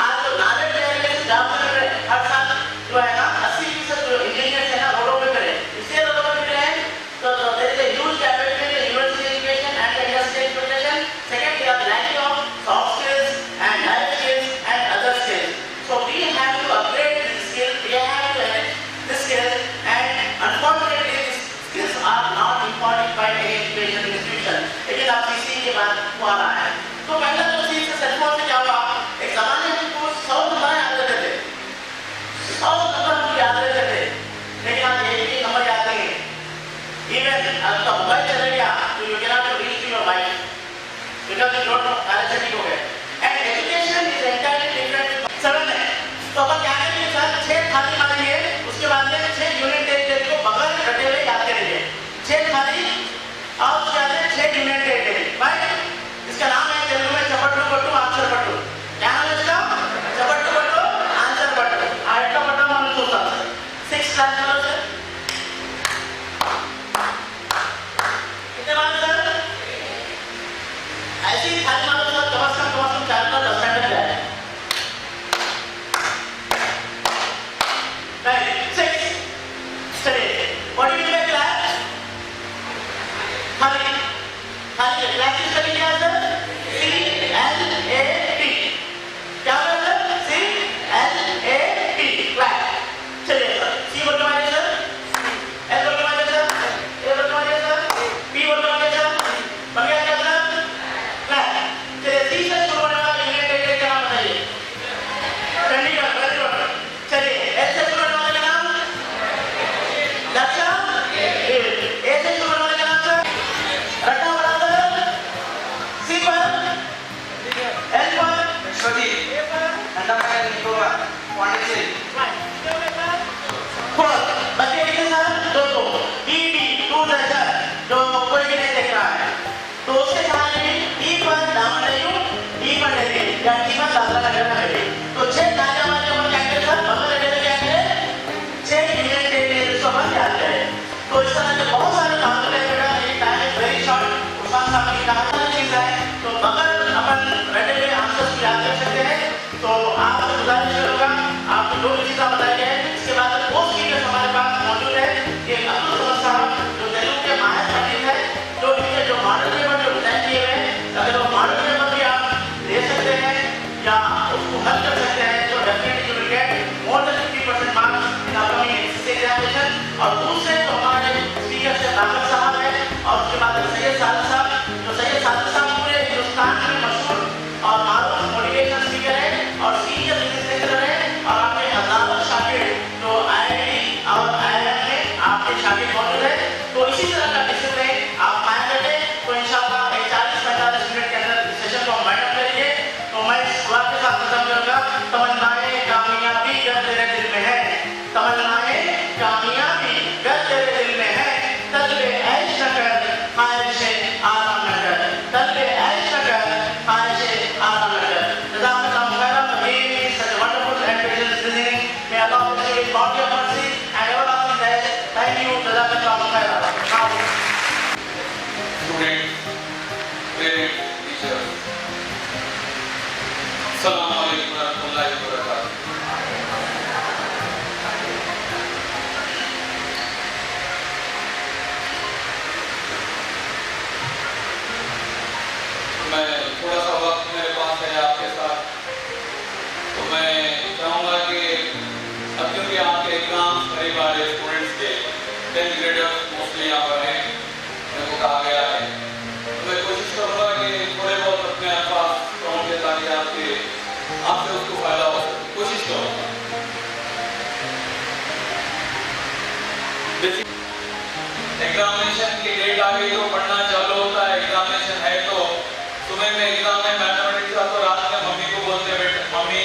आज तो नॉलेज लेने के जॉब मिल रहे हैं, हर साल जो है ना 80% जो इंजीनियर्स है ना रोडों पे करे, इसलिए रोडों पे मिल रहे हैं। तो there is a huge gap between the university education and the industrial education. Second, we are lacking of soft skills and life skills and other skills. So we have to upgrade this skill, we have to enrich this skills, and unfortunately this skills are not important by any education institution. लेकिन आप CC के बाद वो आ रहा है। तो पहला जो चीज है सेलफोन से क्या हुआ, एक जमाने में हमको 100 नंबर याद रहते थे, 100 नंबर हमको याद रहते थे, लेकिन आज एक भी नंबर याद नहीं है। इवन आपका मोबाइल चला गया तो you can not reach to your wife because you don't know eligibility हो गए। And education is entirely different. सरल है, तो अपन क्या करेंगे सर, 6 थाली मारेंगे, उसके बाद में 6 यूनिट टेस्ट को बगल में रटे हुए याद करेंगे। 6 थाली और उसके बाद 6 यूनिट टेस्ट, राइट। इसका नाम है तेलुगु में चपट्टू पट्टू आंसर पट्टू। क्या नाम है इसका? चपट्टू पट्टू आंसर पट्टू। आठ का पट्टा मालूम सोचता है 6 क्लास में सर कितने मालूम सर? ऐसी थाली मालूम सर कम से कम 4 का 10 मिनट जाए। राइट, 6 चलिए what do you mean class? थाली थाली क्लास की स्पेलिंग क्या है सर? CLAT। क्या होगा सर? CLAT class. चलिए सर, C बोल के मारिए सर, L बोल के मारिए सर, A बोल के मारिए सर, P बोल के मारिए सर, बन गया क्या सर? क्लास। चलिए C से शुरू होने वाला यूनिट टेस्ट का नाम बताइए। Chandigarh, very good. चलिए L से शुरू होने वाले का नाम? लक्ष्य। A से शुरू होने वाले का नाम सर? रट्टा बड़ा सर। C पर, L पर, Sorry, and I'm going to go on it. बच्चे लिखे सर दो ED 2 सर जो कोई भी नहीं देख रहा है, तो उसके साथ में E पर दामन नहीं E पर नहीं या E पर दामन लगना है। तो 6 ताजा वाले वो क्या करते सर, बगल में क्या करते 6 यूनिट टेस्ट को हम याद करें। तो इस तरह के बहुत सारे काम करते हैं बेटा, ये टाइम इज वेरी शॉर्ट। कहा चीज है तो अगर अपन रटे आंसर को याद कर सकते हैं तो आपसे गुजारिश करूंगा आपको दो चीजें बताई है। इसके बाद पोस्ट वीडियो हमारे पास मौजूद है। ये अब्दुल समद साहब जो तेलुगु के माहिर पंडित है जो इनके जो मॉडल पेपर जो डिजाइन किए हुए हैं अगर वो मॉडल पेपर भी आप दे सकते हैं या उसको हल कर सकते हैं तो definitely you will get more than 50% marks in upcoming examination. और दूसरे तो हमारे स्पीकर से ताकत साहब है और उसके बाद सैयद सादिक साहब जो सैयद सादिक साहब पूरे हिंदुस्तान में मशहूर और मारूफ मोटिवेशनल स्पीकर है और सीनियर बिजनेस लेक्चरर है और आपके हजारों शागिर्द जो आईआईटी और आईआईएम में आपके शागिर्द मौजूद है। तो इसी तरह का डिसिप्लिन आप कायम रखें तो इंशाअल्लाह 40-45 मिनट के अंदर सेशन को हम वाइंड अप करेंगे। तो मैं इस दुआ के साथ खत्म करूंगा। तमन्नाएं कामयाबी गर तेरे दिल में है, तमन्नाएं कामयाबी गर तेरे दिल में है, तलबे ऐश न कर ख्वाहिशे आराम न कर, तलबे ऐश न कर ख्वाहिशे आराम न कर। जज़ाकल्लाहु खैरन for giving me such a wonderful and patient listening. May Allah bless you with bounty of mercy and everlasting life. Thank you. Jazaakallahu khairan. Students, parents, teachers. Assalamu alaikum warahmatullahi wabarakatuh. मैं थोड़ा सा वक्त मेरे पास है आपके साथ तो मैं चाहूँगा कि अब क्योंकि आपके एग्जाम्स करीब आ रहे स्टूडेंट्स के 10th ग्रेडर्स मोस्टली यहाँ पर हैं मेरे को कहा गया है तो मैं कोशिश करूँगा कि थोड़े बहुत अपने अल्फाज कहूँगे ताकि आपसे उसको फायदा हो सके। कोशिश करूँगा। एग्जामिनेशन की डेट आ गई तो पढ़ना चालू होता है। एग्जामिनेशन है तो सुबह में एग्जाम है मैथमेटिक्स का तो रात में मम्मी को बोलते बेटे मम्मी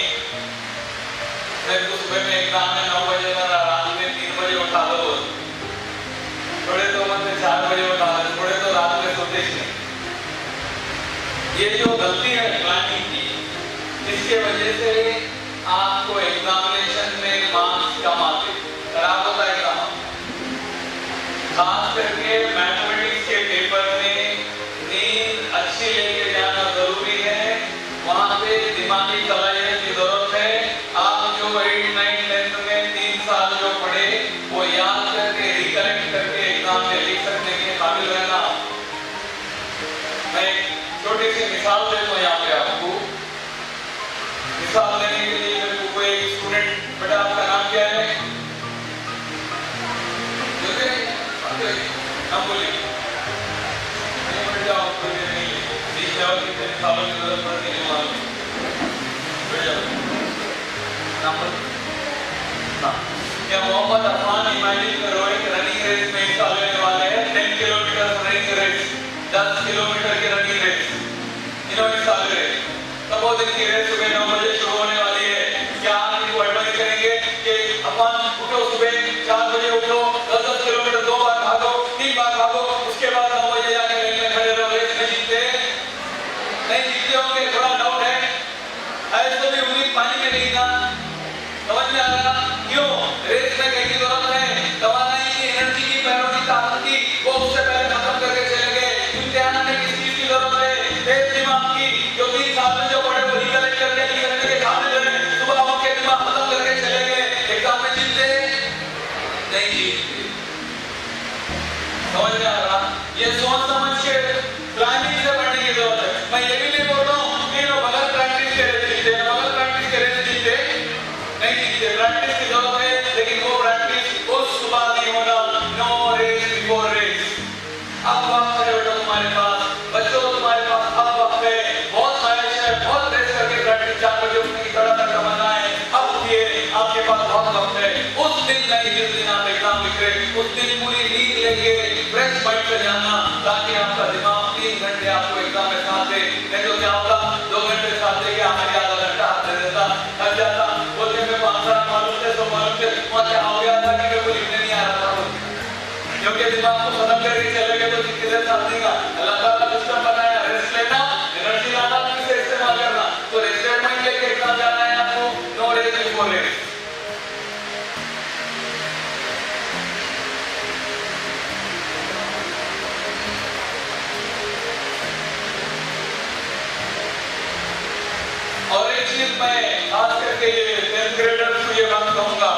मेरे को सुबह में एग्जाम है 9 बजे का रात में 3 बजे उठा दो। थोड़े तो मतलब 4 बजे उठा दो, थोड़े तो रात में सोते ही नहीं। ये जो गलती है प्लानिंग की इसके वजह से आपको एग्जामिनेशन में मार्क्स कम आते खराब होता है एग्जाम। खास करके मैथमेटिक्स के पेपर में नींद अच्छी लेके जाना जरूरी है। वहाँ पे दिमागी सलाहियत की जरूरत है। आप जो 8, 9, 10 में 3 साल जो पढ़े वो याद करके रिकलेक्ट करके एग्जाम में लिख सकने के काबिल रहना। मैं छोटी सी मिसाल देता हूँ यहाँ पे आपको। मिसाल देने के लिए मेरे को कोई स्टूडेंट बेटा आपका नाम क्या है? नाम बोलिए। नहीं बैठ जाओ कोई नहीं बीच लेवल की सालों की जरूरत पड़ती है मालूम बैठ जाओ। नाम बोल हाँ क्या मोहम्मद अफान इमानी करो एक रनिंग रेस में हिस्सा लेने वाले हैं। 10 किलोमीटर रनिंग रेस 10 किलोमीटर की रनिंग रेस इन्होंने हिस्सा ले रहे। तब वो दिन की रेस सुबह 9 बजे शुरू होने वाली है। क्या आप इनको एडवाइस करेंगे कि अफान उठो सुबह 4 बजे उठो 10 किलोमीटर 2 बार भागो 3 बार भागो उसके बाद 9 बजे जाके रेस में खड़े रहो। रेस में जीतते नहीं जीतते होंगे थोड़ा डाउट है। ऐसे तो भी उम्मीद पानी में नहीं ना समझ में आ रहा क्यों? रेस में कहीं की जरूरत है तवानाई की एनर्जी की पैरों की ताकत की वो उससे पहले खत्म करके चले गए। इम्तिहान में किस चीज की जरूरत है? तेज दिमाग की। जो 3 साल में जो पढ़े वो रिकलेक्ट करके लिखने के काबिल है। सुबह होके दिमाग खत्म करके चले गए एग्जाम में जीतते नहीं जीतते। समझ में आ रहा? ये सोच समझ के प्लानिंग से पढ़ने की जरूरत है। मैं ये भी नहीं बोल रहा हूँ कि लोग बगैर प्रैक्टिस करे जीतते हैं, बगैर प्रैक्टिस करे जीतते नहीं जीतते। प्रैक्टिस की जरूरत है लेकिन वो प्रैक्टिस उस सुबह नहीं होना। No race before race. अब वक्त है बेटा तुम्हारे पास, बच्चों तुम्हारे पास अब वक्त है। बहुत ख्वाहिश है बहुत रेस करके प्रैक्टिस 4 बजे उठने की तड़ा तक करवाना है। अब उठिए आपके पास बहुत वक्त है। उस दिन नहीं जिस दिन आप एग्जाम लिख रहे उस दिन पूरी नींद लेके फ्रेश माइंड से जाना ताकि आपका दिमाग 3 घंटे आपको एग्जाम में साथ दे। नहीं तो क्या होगा 2 घंटे साथ देके हमारी आधा घंटा हाथ दे देता थक जाता बोलते मेरे को आंसर मालूम थे तो मालूम थे वहाँ क्या हो गया था कि मेरे को लिखने नहीं आ रहा था क्योंकि दिमाग को खत्म करके चले गए तो किसी देर साथ देगा। अल्लाह ताला सिस्टम बनाया रेस्ट लेना एनर्जी लाना किसे इस्तेमाल करना। तो रेस्टेड माइंड लेके एग्जाम जाना है आपको। No race before race. मैं खास करके 10th ग्रेडर्स को ये बात कहूँगा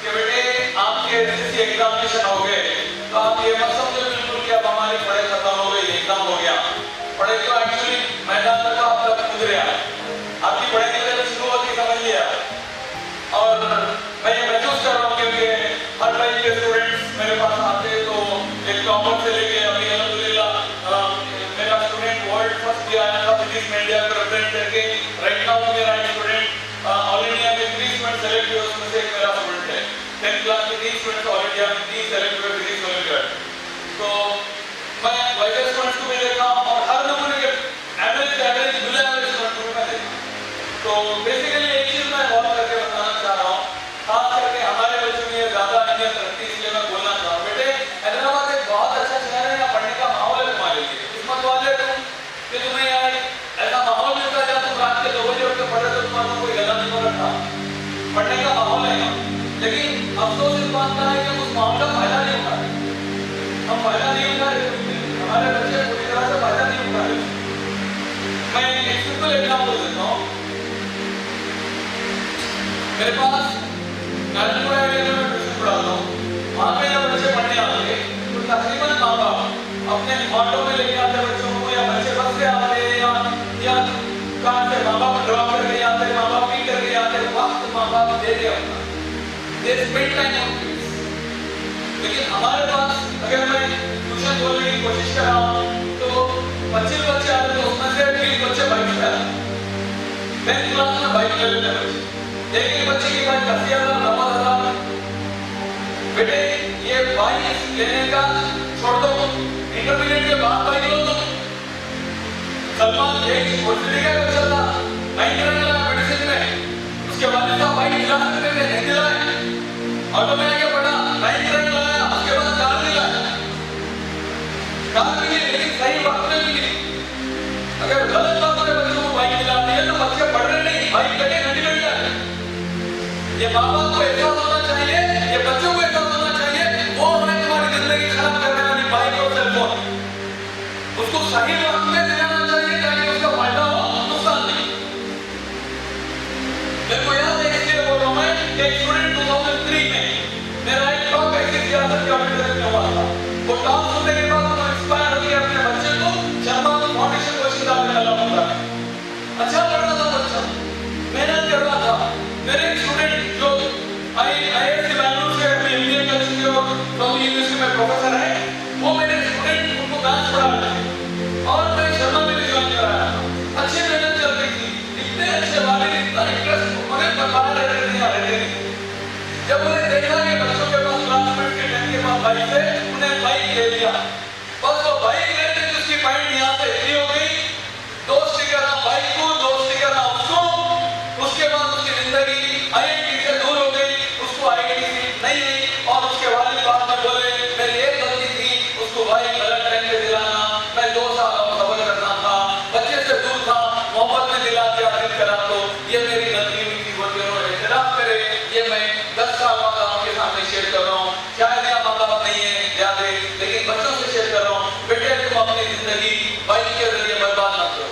कि बेटे आपके एसएससी एग्जामिनेशन हो गए तो आप ये मत समझो बिल्कुल कि अब हमारी पढ़ाई खत्म हो गई, एग्जाम हो गया। पढ़ाई तो एक्चुअली मैदान तक आप तक कूद रहे हैं, आपकी पढ़ाई की तरफ शुरू होती समझ लिया। और मैं ये महसूस कर रहा हूँ क्योंकि हर टाइप के स्टूडेंट्स मेरे पास आते तो एक टॉपर से लेके अभी अल्हम्दुलिल्लाह मेरा स्टूडेंट वर्ल्ड फर्स्ट भी आया था फिजिक्स में इंडिया को रिप्रेजेंट करके। राइट नाउ मेरा एक स्टूडेंट ऑल इंडिया में 3 स्टूडेंट सेलेक्ट हुए, उसमें से एक मेरा स्टूडेंट है। 10th क्लास के 3 स्टूडेंट्स ऑल इंडिया में 3 सेलेक्ट हुए फिजिक्स ओलंपियाड। तो मैं वाइस स्टूडेंट्स को भी देखा और हर नमूने के एवरेज बिलो एवरेज स्टूडेंट को मैं देखा। तो बेसिकली एक चीज मैं बहुत करके बताना चाह रहा हूँ, खास करके हमारे बच्चों में ज्यादा अहमियत रखती है, इसलिए मैं बोलना चाह रहा हूँ। बेटे हैदराबाद एक बहुत अच्छा शहर है, यहाँ पढ़ने का माहौल है तुम्हारे लिए। किस्मत वाले तुम कि तुम्हें यहाँ ऐसा माहौल मिलता है जहाँ तुम रात के 2 बजे उठ के पढ़े तो तुम्हारा कोई गला नहीं पकड़ता, पढ़ने का माहौल है यहाँ। लेकिन अफसोस इस बात का है कि उस माहौल का फायदा नहीं उठा रहे, हम फायदा नहीं उठा रहे, हमारे बच्चे पूरी तरह से फायदा नहीं उठा रहे। मैं एक सिंपल एग्जाम्पल देता हूँ। मेरे पास नारायणपुरा एरिया में मैं ट्यूशन पढ़ाता हूँ, वहाँ पे जब बच्चे पढ़ने आते हैं तो तकरीबन माँ बाप अपने ऑटो में लेके आते बच्चों को, या बच्चे बस से आते हैं या कार से माँ बाप ड्रॉप करके आते, माँ बाप पिक करके आते, वक्त माँ बाप दे दे अपना, they spend time on kids. लेकिन हमारे पास अगर मैं ट्यूशन खोलने की कोशिश कर रहा हूँ तो 25 बच्चे आते हैं, उसमें से 20 बच्चे बाइक पे आते हैं। 10th क्लास में बाइक ले लेते हैं बच्चे, एक बच्चे की बाइक 80,000 90,000। बेटे ये बाइक लेने का छोड़ दो, इंटरमीडिएट के बाद बाइक लो तुम। सलमान एक यूनिवर्सिटी का बच्चा था, 9 रैंक लाया मेडिसिन में, उसके वालिद साहब बाइक दिला सकते थे, नहीं दिलाए। ऑटो में आके पढ़ा, 9 रैंक लाया, उसके बाद कार दिलाया, कार मिली लेकिन सही वक्त में मिली। अगर गलत वक्त में बच्चों को बाइक दिलाती है तो बच्चे पढ़ रहे नहीं, बाइक लेके घंटी बैठ जाए। ये माँ बाप को एहसास होना चाहिए, ये बच्चों को एहसास होना चाहिए, वो है तुम्हारी जिंदगी खराब करने वाली बाइक और सेल फोन, उसको सही वक्त में दिलाना चाहिए ताकि उसका फायदा हो, नुकसान नहीं। मेरे को याद है, इसलिए बोल रहा हूँ मैं, एक स्टूडेंट 2003 में मेरा एक टॉक ऐसी सियासत का ऑडिटर में हुआ था। वो टॉक सुनने के बाद वो इंस्पायर हो गया, अपने बच्चे को शर्मा फाउंडेशन कोचिंग डालने डाला होता है। अच्छा पढ़ रहा था बच्चा, मेहनत कर रहा था। मेरे एक स्टूडेंट जो IISc बैंगलोर से MBA कर चुके और फ्रॉम यूनिवर्सिटी में प्रोफेसर है, वो मेरे स्टूडेंट उनको डांस पढ़ा रहे थे और मैं शर्मा में भी ज्वाइन कराया। अच्छी मेहनत चल रही थी, इतने अच्छे वाले, इतना इंटरेस्ट मगर बाहर रहते नहीं आ रहे थे। जब उन्हें देखा कि बच्चों के पास क्लासमेट के 10 के पास बाइक है, उन्हें बाइक ले लिया। बस वो बाइक लेते थे, उसकी पॉइंट यहाँ से फ्री हो गई, 2 स्टिकर बाइक को, 2 स्टिकर उसको। उसके बाद उसकी जिंदगी IIT से दूर हो गई, उसको IIT सीट नहीं हुई और उसके वालिद बाद में बोले मेरी एक गलती थी, उसको भाई गलत टाइम पे दिलाना, मैं 2 साल और सबर करना था, बच्चे से दूर था, मोहब्बत में दिला दिया खरीद करा, तो ये मेरी गलती हुई थी, वो दोनों एहतराम करे। ये मैं 10 साल बाद आपके सामने शेयर कर रहा हूँ, शायद मेरा माँ बाप नहीं है याद है, लेकिन बच्चों से शेयर कर रहा हूँ। बेटे तुम अपनी जिंदगी बाइक के जरिए बर्बाद ना करो।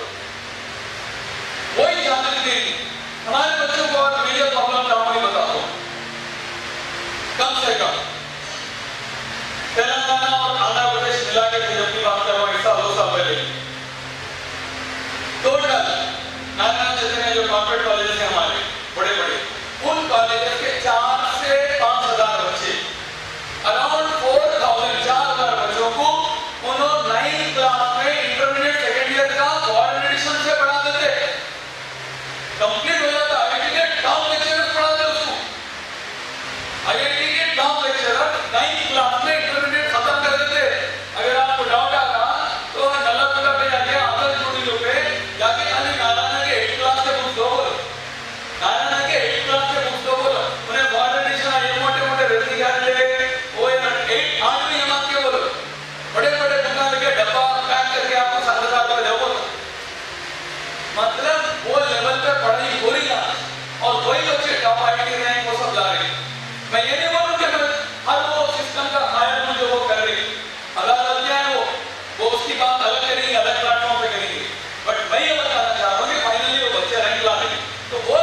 वही जागृति हमारे बच्चों को और मेजर प्रॉब्लम का मैं बताता हूँ। कम से कम तेलंगाना और आंध्र प्रदेश मिला के जब की बात कर रहा हूँ, 1 साल 2 साल पहले टोटल नारायण चैतन्य जो कॉर्पोरेट कॉलेजेस हैं हमारे बड़े बड़े, उन कॉलेजेस के 4 से 5,000 बच्चे, अराउंड 4,000 बच्चों को उन्होंने 9th क्लास में इंटरमीडिएट सेकेंड ईयर का कोऑर्डिनेशन से पढ़ा देते, कंप्लीट हो जाता। IIT के टॉप लेक्चरर पढ़ाते उसको, IIT के टॉप लेक्चरर 9th क्लास में इंटरमीडिएट खत्म कर देते। अगर आपको डाउट आ रहा तो नल्लाकुंडा पे जाके आदर्श स्टूडियो पे जाके खाली नारायण के 8th क्लास से बुक्स दो बोलो, नारायण के 8th क्लास से बुक्स दो बोलो, उन्हें कोऑर्डिनेशन ये मोटे मोटे रद्दी कर ले, वो 8वीं जमात के बोलो, बड़े बड़े दुकान लेके डब्बा पैक करके आपको 7,000 रुपए दो बोलो। मतलब वो लेवल पे पढ़ाई हो रही है और वही बच्चे टॉप IIT रैंक वो सब ला रहे। मैं ये नहीं बोलूं कि हर वो सिस्टम का खाया जो वो कर रही, अगर गलतियां हैं वो उसकी बात अलग करेंगे, अलग प्लेटफॉर्म पे करेंगे, बट मैं ये बताना चाह रहा हूँ कि फाइनली वो बच्चे रैंक ला रहे, तो वो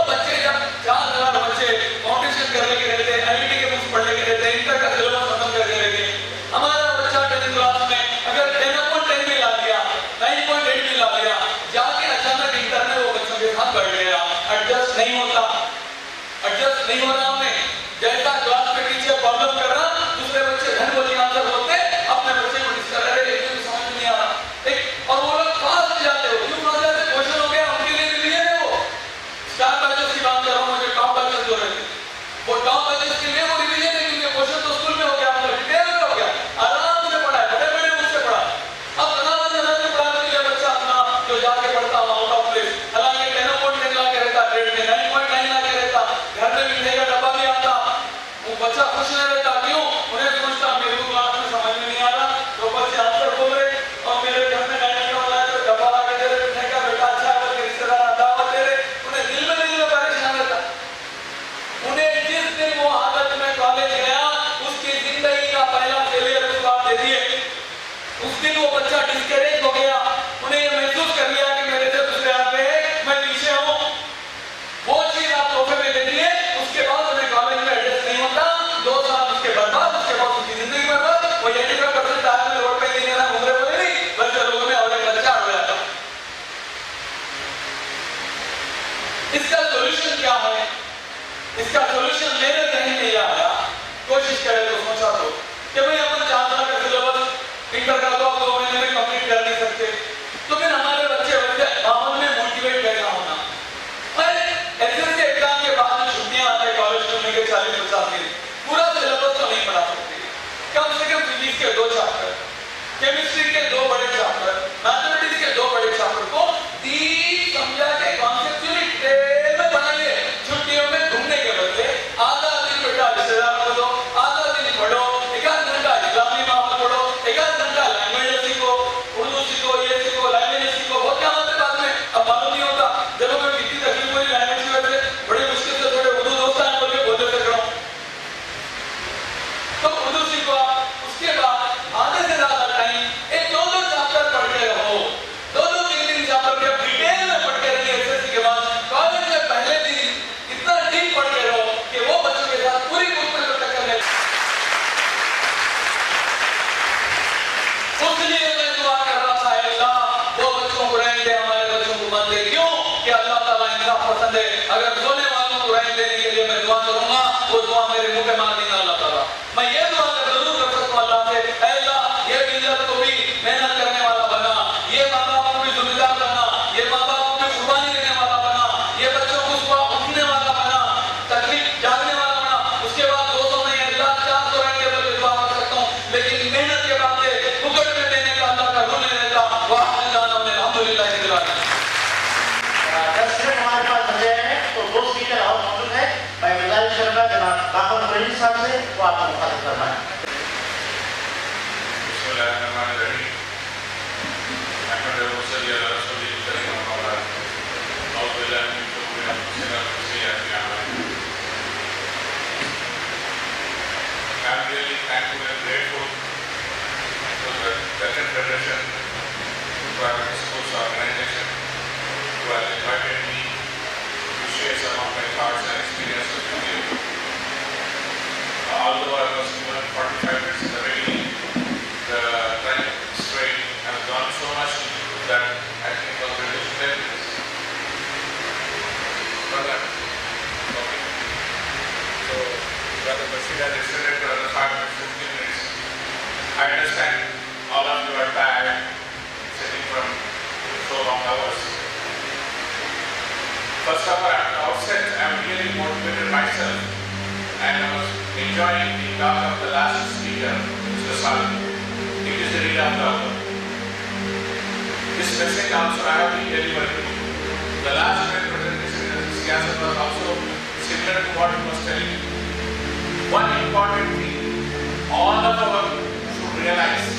बच्चा खुश नहीं रहता, क्यों? उन्हें सोचता मेरे को क्लास में समझ में नहीं आ रहा, तो बच्चे आंसर बोल रहे और मेरे घर में गाने का वाला है तो डब्बा ला के दे रहे, बैठने का बेटा अच्छा है करके रिश्तेदार दावत दे रहे, उन्हें दिल में परेशान रहता। उन्हें जिस दिन वो हालत में कॉलेज गया, उसकी जिंदगी का पहला फेलियर उसको आप दे दिए। उस दिन वो बच्चा डिस्करेज हो गया, उन्हें ये महसूस कर लिया कि मेरे से दूसरे आगे मैं पीछे हूँ। वो चीज आप तोहफे में दे दिए, उसके बाद उन्हें कॉलेज में एडजस्ट नहीं होता, 2 साल उसके बर्बाद, उसके बाद उसकी जिंदगी बर्बाद। वो 85% आदमी रोड पे नहीं रहना, घूम रहे बोले नहीं, बच्चे लोगों में और एक बच्चा हो जाता। इसका सोल्यूशन क्या है? इसका सोल्यूशन मेरे ज़हन में यह आया, कोशिश करें तो सोचा तो कि भाई अपन 4 साल का सिलेबस इंटर का तो 2 महीने में कंप्लीट कर नहीं सकते, तो फिर हमारे बच्चे माहौल में मोटिवेट कैसा होना? एसएससी एग्जाम के बाद छुट्टियां आते हैं कॉलेज खुलने के 40-50 दिन, पूरा सिलेबस तो नहीं पढ़ा सकते, कम से कम फिजिक्स के 2 चैप्टर, केमिस्ट्री के 2 बड़े चैप्टर, मैथमेटिक्स के 2 बड़े चैप्टर को डीप समझा के कॉन्सेप्चुअली डिटेल में पढ़ाइए। छुट्टियों में घूमने के बदले आधा दिन बेटा रिश्तेदार को दो, आधा दिन पढ़ो, 1 घंटा इस्लामी माहौल पढ़ो, 1 घंटा लैंग्वेज सीखो, उर्दू सीखो, ये सीखो, लैंग्वेज सीखो। बहुत क्या होता है बाद में, अब मालूम नहीं होता, जब मैं कितनी तकलीफ हुई लैंग्वेज की वजह से, बड़ी मुश्किल से थोड़े उर्दू दोस्त हैं बोल के बोलते थे करो, तो उर्दू सीखो। उसके बाद आधे से ज्यादा टाइम एक 2-2 चैप्टर पढ़ के रहो, 2-2, 3-3 चैप्टर के डिटेल में पढ़ के रहिए। एसएससी के बाद कॉलेज में पहले दिन इतना डीप पढ़ के रहो कि वो बच्चों के साथ पूरी बुक में टक्कर ले। उसलिए मैं दुआ कर रहा था, अल्लाह वो बच्चों को रहने दे, हमारे बच्चों को मत दे। क्यों? कि अल्लाह ताला इंसाफ पसंद है। अगर सोने वालों को रहने देने के लिए मैं दुआ करूंगा, वो दुआ मेरे मुंह पे मार देगा अल्लाह ताला। मैं ये दुआ जरूर कर सकता हूं अल्लाह से, अल्लाह ये मिल्लत को भी मेहनत करने वाला बना, ये माँ बाप को भी जिम्मेदार बना, ये माँ बाप को भी कुर्बानी देने वाला बना, ये बच्चों को सुबह उठने वाला बना, तकलीफ जागने वाला बना। उसके बाद 200 में अल्लाह 400 रहेंगे बोल के दुआ कर सकता हूँ, लेकिन मेहनत के बाद फुकट में देने का अल्लाह का रूल नहीं रहता। वाह अल्हम्दुलिल्लाह। 10 मिनट हमारे पास बचे हैं, तो 2 स्पीकर और मौजूद है। मैं गुजारिश करूंगा जनाब बाबर कुरैशी साहब से, वो आपको मुखातिब करवाएं। I'm really thankful and grateful to the Dalton Federation, to Private Schools Organization, who has invited me to share some of my thoughts and experiences with you. Although I was given 45 minutes in the beginning, the time straight has gone so much that I think it was reduced to 10 minutes. Okay. So, Brother Bashir has extended for another 5 minutes, 15 minutes. I understand all of you are tired, sitting from so long hours. First of all, at the outset, I am really motivated myself, and I was enjoying the talk of the last speaker, Mr. Salim. It is the read of the hour. This message also I have been delivering. The last minute presentation in the Siyasat was also similar to what he was telling. One important thing, all of us should realize.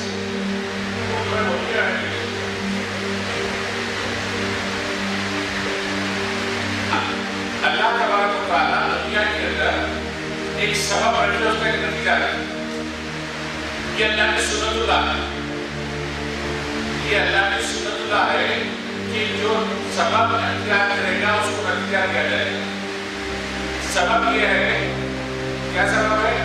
अल्लाह तबारक व तआला दुनिया के अंदर एक सबब रखे, उसका एक नतीजा है। ये अल्लाह की सुन्नतुल्लाह है। ये अल्लाह की सुन्नतुल्लाह है कि जो सबब अख्तियार करेगा उसको नतीजा दिया जाएगा। सबब ये है, क्या सबब है?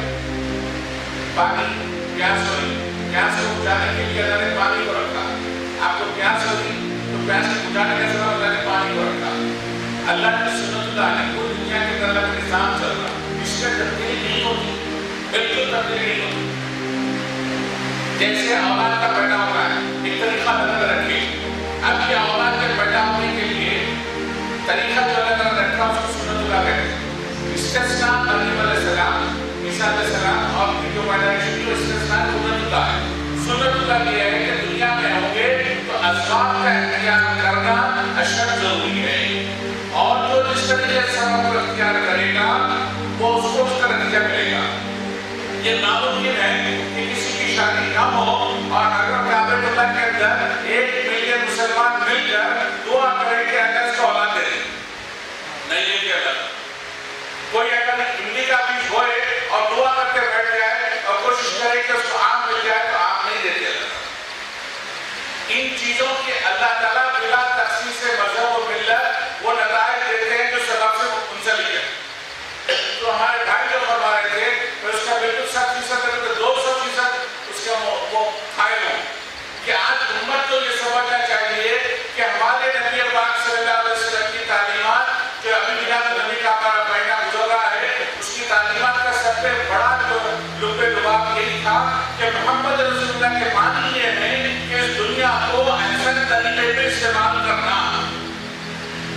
पानी, प्यास हुई, प्यास को बुझाने के लिए अल्लाह ने पानी को रखा। आपको प्यास होगी तो प्यास को बुझाने का सबब अल्लाह ने पानी को रखा। अल्लाह की सुन्नतुल्लाह है, पूरी दुनिया के अंदर अल्लाह का निज़ाम चल रहा है। इसमें तब्दीली नहीं होती, बिल्कुल तब्दीली नहीं होती। जैसे औलाद का पैदा होना है, एक तरीका अलग रखे। अब ये औलाद के पैदा होने के लिए तरीका जो अलग रखा उसको सुन्नतुल्लाह कहते हैं। इस्तिस्ना मरियम अलैहिस्सलाम, ईसा अलैहिस्सलाम और जो पैदाइश की इस्तिस्ना सुन्नतुल्लाह है। सुन्नतुल्लाह ये है कि दुनिया में होंगे तो असबाब का इख्तियार करना अशद जरूरी है, और जो जिस तरीके से सबब को इख्तियार करेगा वो उसको उसका नतीजा मिलेगा। रसूलुल्लाह के मानी ये है कि इस दुनिया को ऐसे तरीके पे इस्तेमाल करना,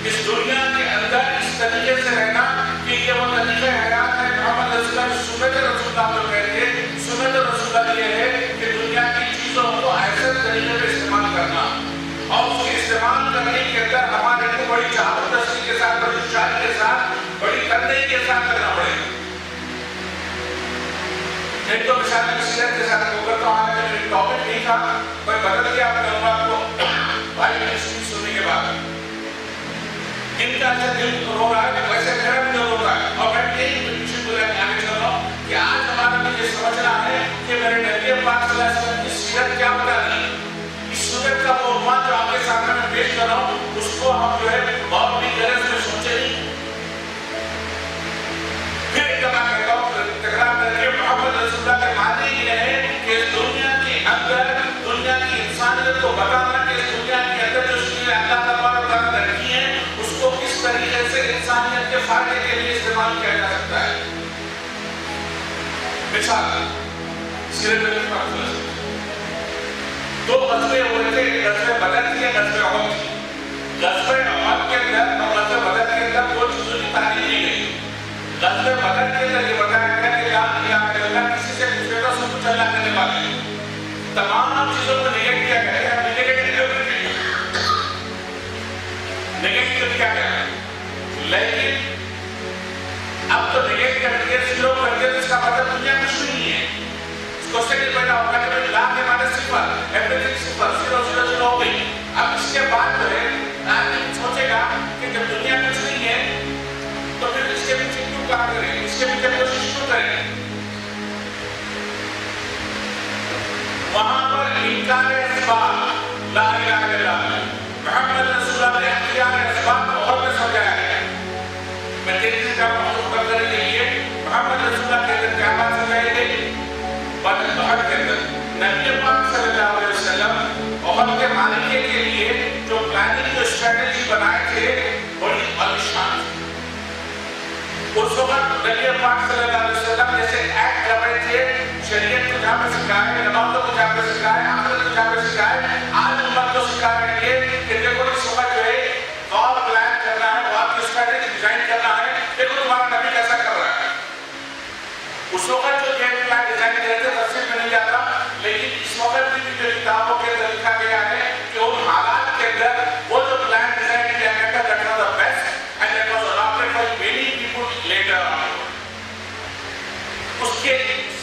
इस दुनिया के अंदर इस तरीके से रहना कि ये वो तरीके हयात है मोहम्मद रसूलुल्लाह सुन्नत रसूलुल्लाह को कहते हैं। सुन्नत रसूलुल्लाह ये है कि दुनिया की चीजों को ऐसे तरीके पे इस्तेमाल करना और उसके इस्तेमाल करने के अंदर हमारे को बड़ी चाहत के साथ, बड़ी शान के साथ, बड़ी तन्देही के साथ करना पड़ेगा। नहीं तो मिसाल सीरत के साथ होकर तो हमारे टॉपिक नहीं था, पर बदल के आप करूंगा आपको भाई सुनने के बाद इनका अच्छा दिल रो रहा है, वैसे मेरा भी दिल रो रहा है। और मैं यही विषय को लेकर आगे चल रहा हूँ कि आज हमारा मुझे समझना है कि मेरे नबी पाक सल्लल्लाहु अलैहि वसल्लम की सीरत क्या बता रही है। इस सूरत का वो उम्मा जो आपके सामने मैं पेश कर रहा हूँ उसको हम जो है बहुत भी गलत से सोचे नहीं। फिर एक बार कहता हूँ तकरार करके मोहम्मद रसूलुल्लाह के माने ये है कि दुनिया के अंदर दुनिया की इंसानियत को बताना कि दुनिया के अंदर जो चीजें अल्लाह तबारक व तआला ने रखी हैं उसको किस तरीके से इंसानियत के फायदे के लिए इस्तेमाल किया जा सकता है। मिसाल सीरत दो गज़वे हुए थे, गज़वे बदर के गज़वे उहद की। गज़वे उहद के अंदर और गज़वे बदर के अंदर दो चीजों की तारीफ की गई। गज़वे बदर के अंदर ये बताया गया कि अल्लाह किसी से पूछेगा सब कुछ अल्लाह करने वाला है। तमाम चीजों को नेगेट किया गया है, नेगेट कर दिया गया। लेकिन अब तो नेगेट करके जीरो कर दिया, इसका मतलब दुनिया कुछ नहीं है। इसको सेकंड पैदा होगा कि ला के माने सिफर, एवरीथिंग सिफर, 0 0 0 हो गई। अब इसके बाद जो है आदमी सोचेगा कि जब दुनिया कुछ नहीं है तो फिर इसके पीछे क्यों काम करें, इसके पीछे कोशिश क्यों करें। वहां पर इनकार इस्बात ला इलाहा इल्लल्लाह मोहम्मद रसूलुल्लाह ने इनकार इस्बात बहुत में समझाया है। मैं तेजी से काम करने के लिए मोहम्मद रसूलुल्लाह के अंदर क्या बात समझाई गई। उहद के अंदर नबी पाक सल्लल्लाहु अलैहि वसल्लम उहद के मालिके के लिए जो प्लानिंग जो स्ट्रेटजी बनाए थे बड़ी आलीशान थी। उस वक्त नबी पाक सल्लल्लाहु अलैहि वसल्लम जैसे एक्ट कर रहे थे, शरीयत को जहाँ पे सिखाए, नमाज़ों को जहाँ पे सिखाए, आखिरत को जहाँ पे सिखाए, आज उम्मत को सिखा रहे हैं कि देखो इस वक्त जो है और प्लान करना है, बहुत की स्ट्रेटजी डिजाइन करना है, देखो तुम्हारा नबी कैसा कर रहा है। उस वक्त जो गेम प्लान डिजाइन कर रहे थे तफसील में नहीं जाता, लेकिन इस वक्त भी जो किताबों के अंदर लिखा गया है कि उन हालात के अंदर वो जो प्लान डिजाइन किया गया था that was the best and that was adopted by many people later on. उसके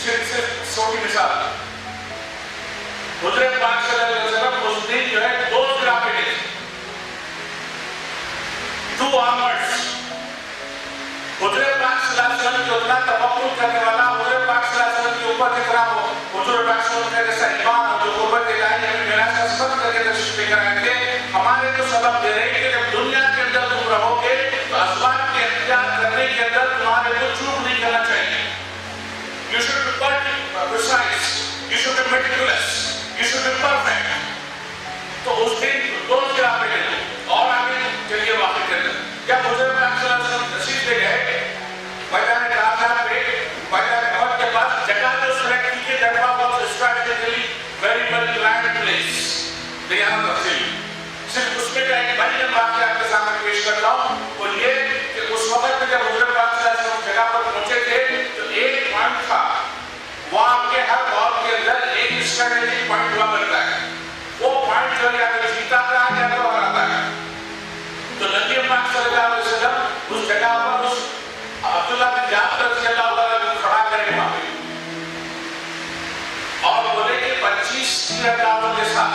सिर्फ छोटी मिसाल हुज़ूर पाक सल्लल्लाहु अलैहि वसल्लम उस दिन जो है दो गिराफे थे, 2 आर्मर्स। हुज़ूर पाक सल्लल्लाहु अलैहि वसल्लम जो उतना तवक्कुल करने वाला हुज़ूर पाक सल्लल्लाहु अलैहि वसल्लम की ऊपर दिख रहा हो, हुज़ूर पाक सल्लल्लाहु अलैहि वसल्लम जैसा ईमान और जो कुर्बत इलाही में मेरा सबक करके तशरीफ लेकर आए थे, हमारे को सबक दे रहे हैं कि जब दुनिया के अंदर तुम रहोगे तो असबाब के इंतजार करने के अंदर तुम्हारे को चूक नहीं करना चाहिए। You should be precise, you should be meticulous, you should be perfect. तो उस दिन दो गिराफे थे और आगे चलिए वाक़ई के अंदर जब हुज़ूर पाक सल्लल्लाहु अलैहि वसल्लम तशरीफ ले गए मैदान काबा पे, मैदान उहद के पास जगह जो सेलेक्ट की गई that was strategically very well planned place. ध्यान रखिए। सिर्फ उसमें का एक बढ़िया बात आपके सामने पेश करता हूँ, वो ये कि उस वक्त जब हुज़ूर पाक सल्लल्लाहु अलैहि वसल्लम जगह पर पहुंचे थे तो एक पॉइंट था, वो आपके हर दौर के अंदर एक स्ट्रेटेजिक पॉइंट हुआ करता है। वो पॉइंट जो या तो जीता था या तो हराता है। तो नबी पाक सल्लल्लाहु अलैहि वसल्लम उस जगह पर उस अब्दुल्लाह बिन जाफर रज़ियल्लाहु अन्हु को खड़ा करके वहां पे और बोले कि 25 तीरंदाजों के साथ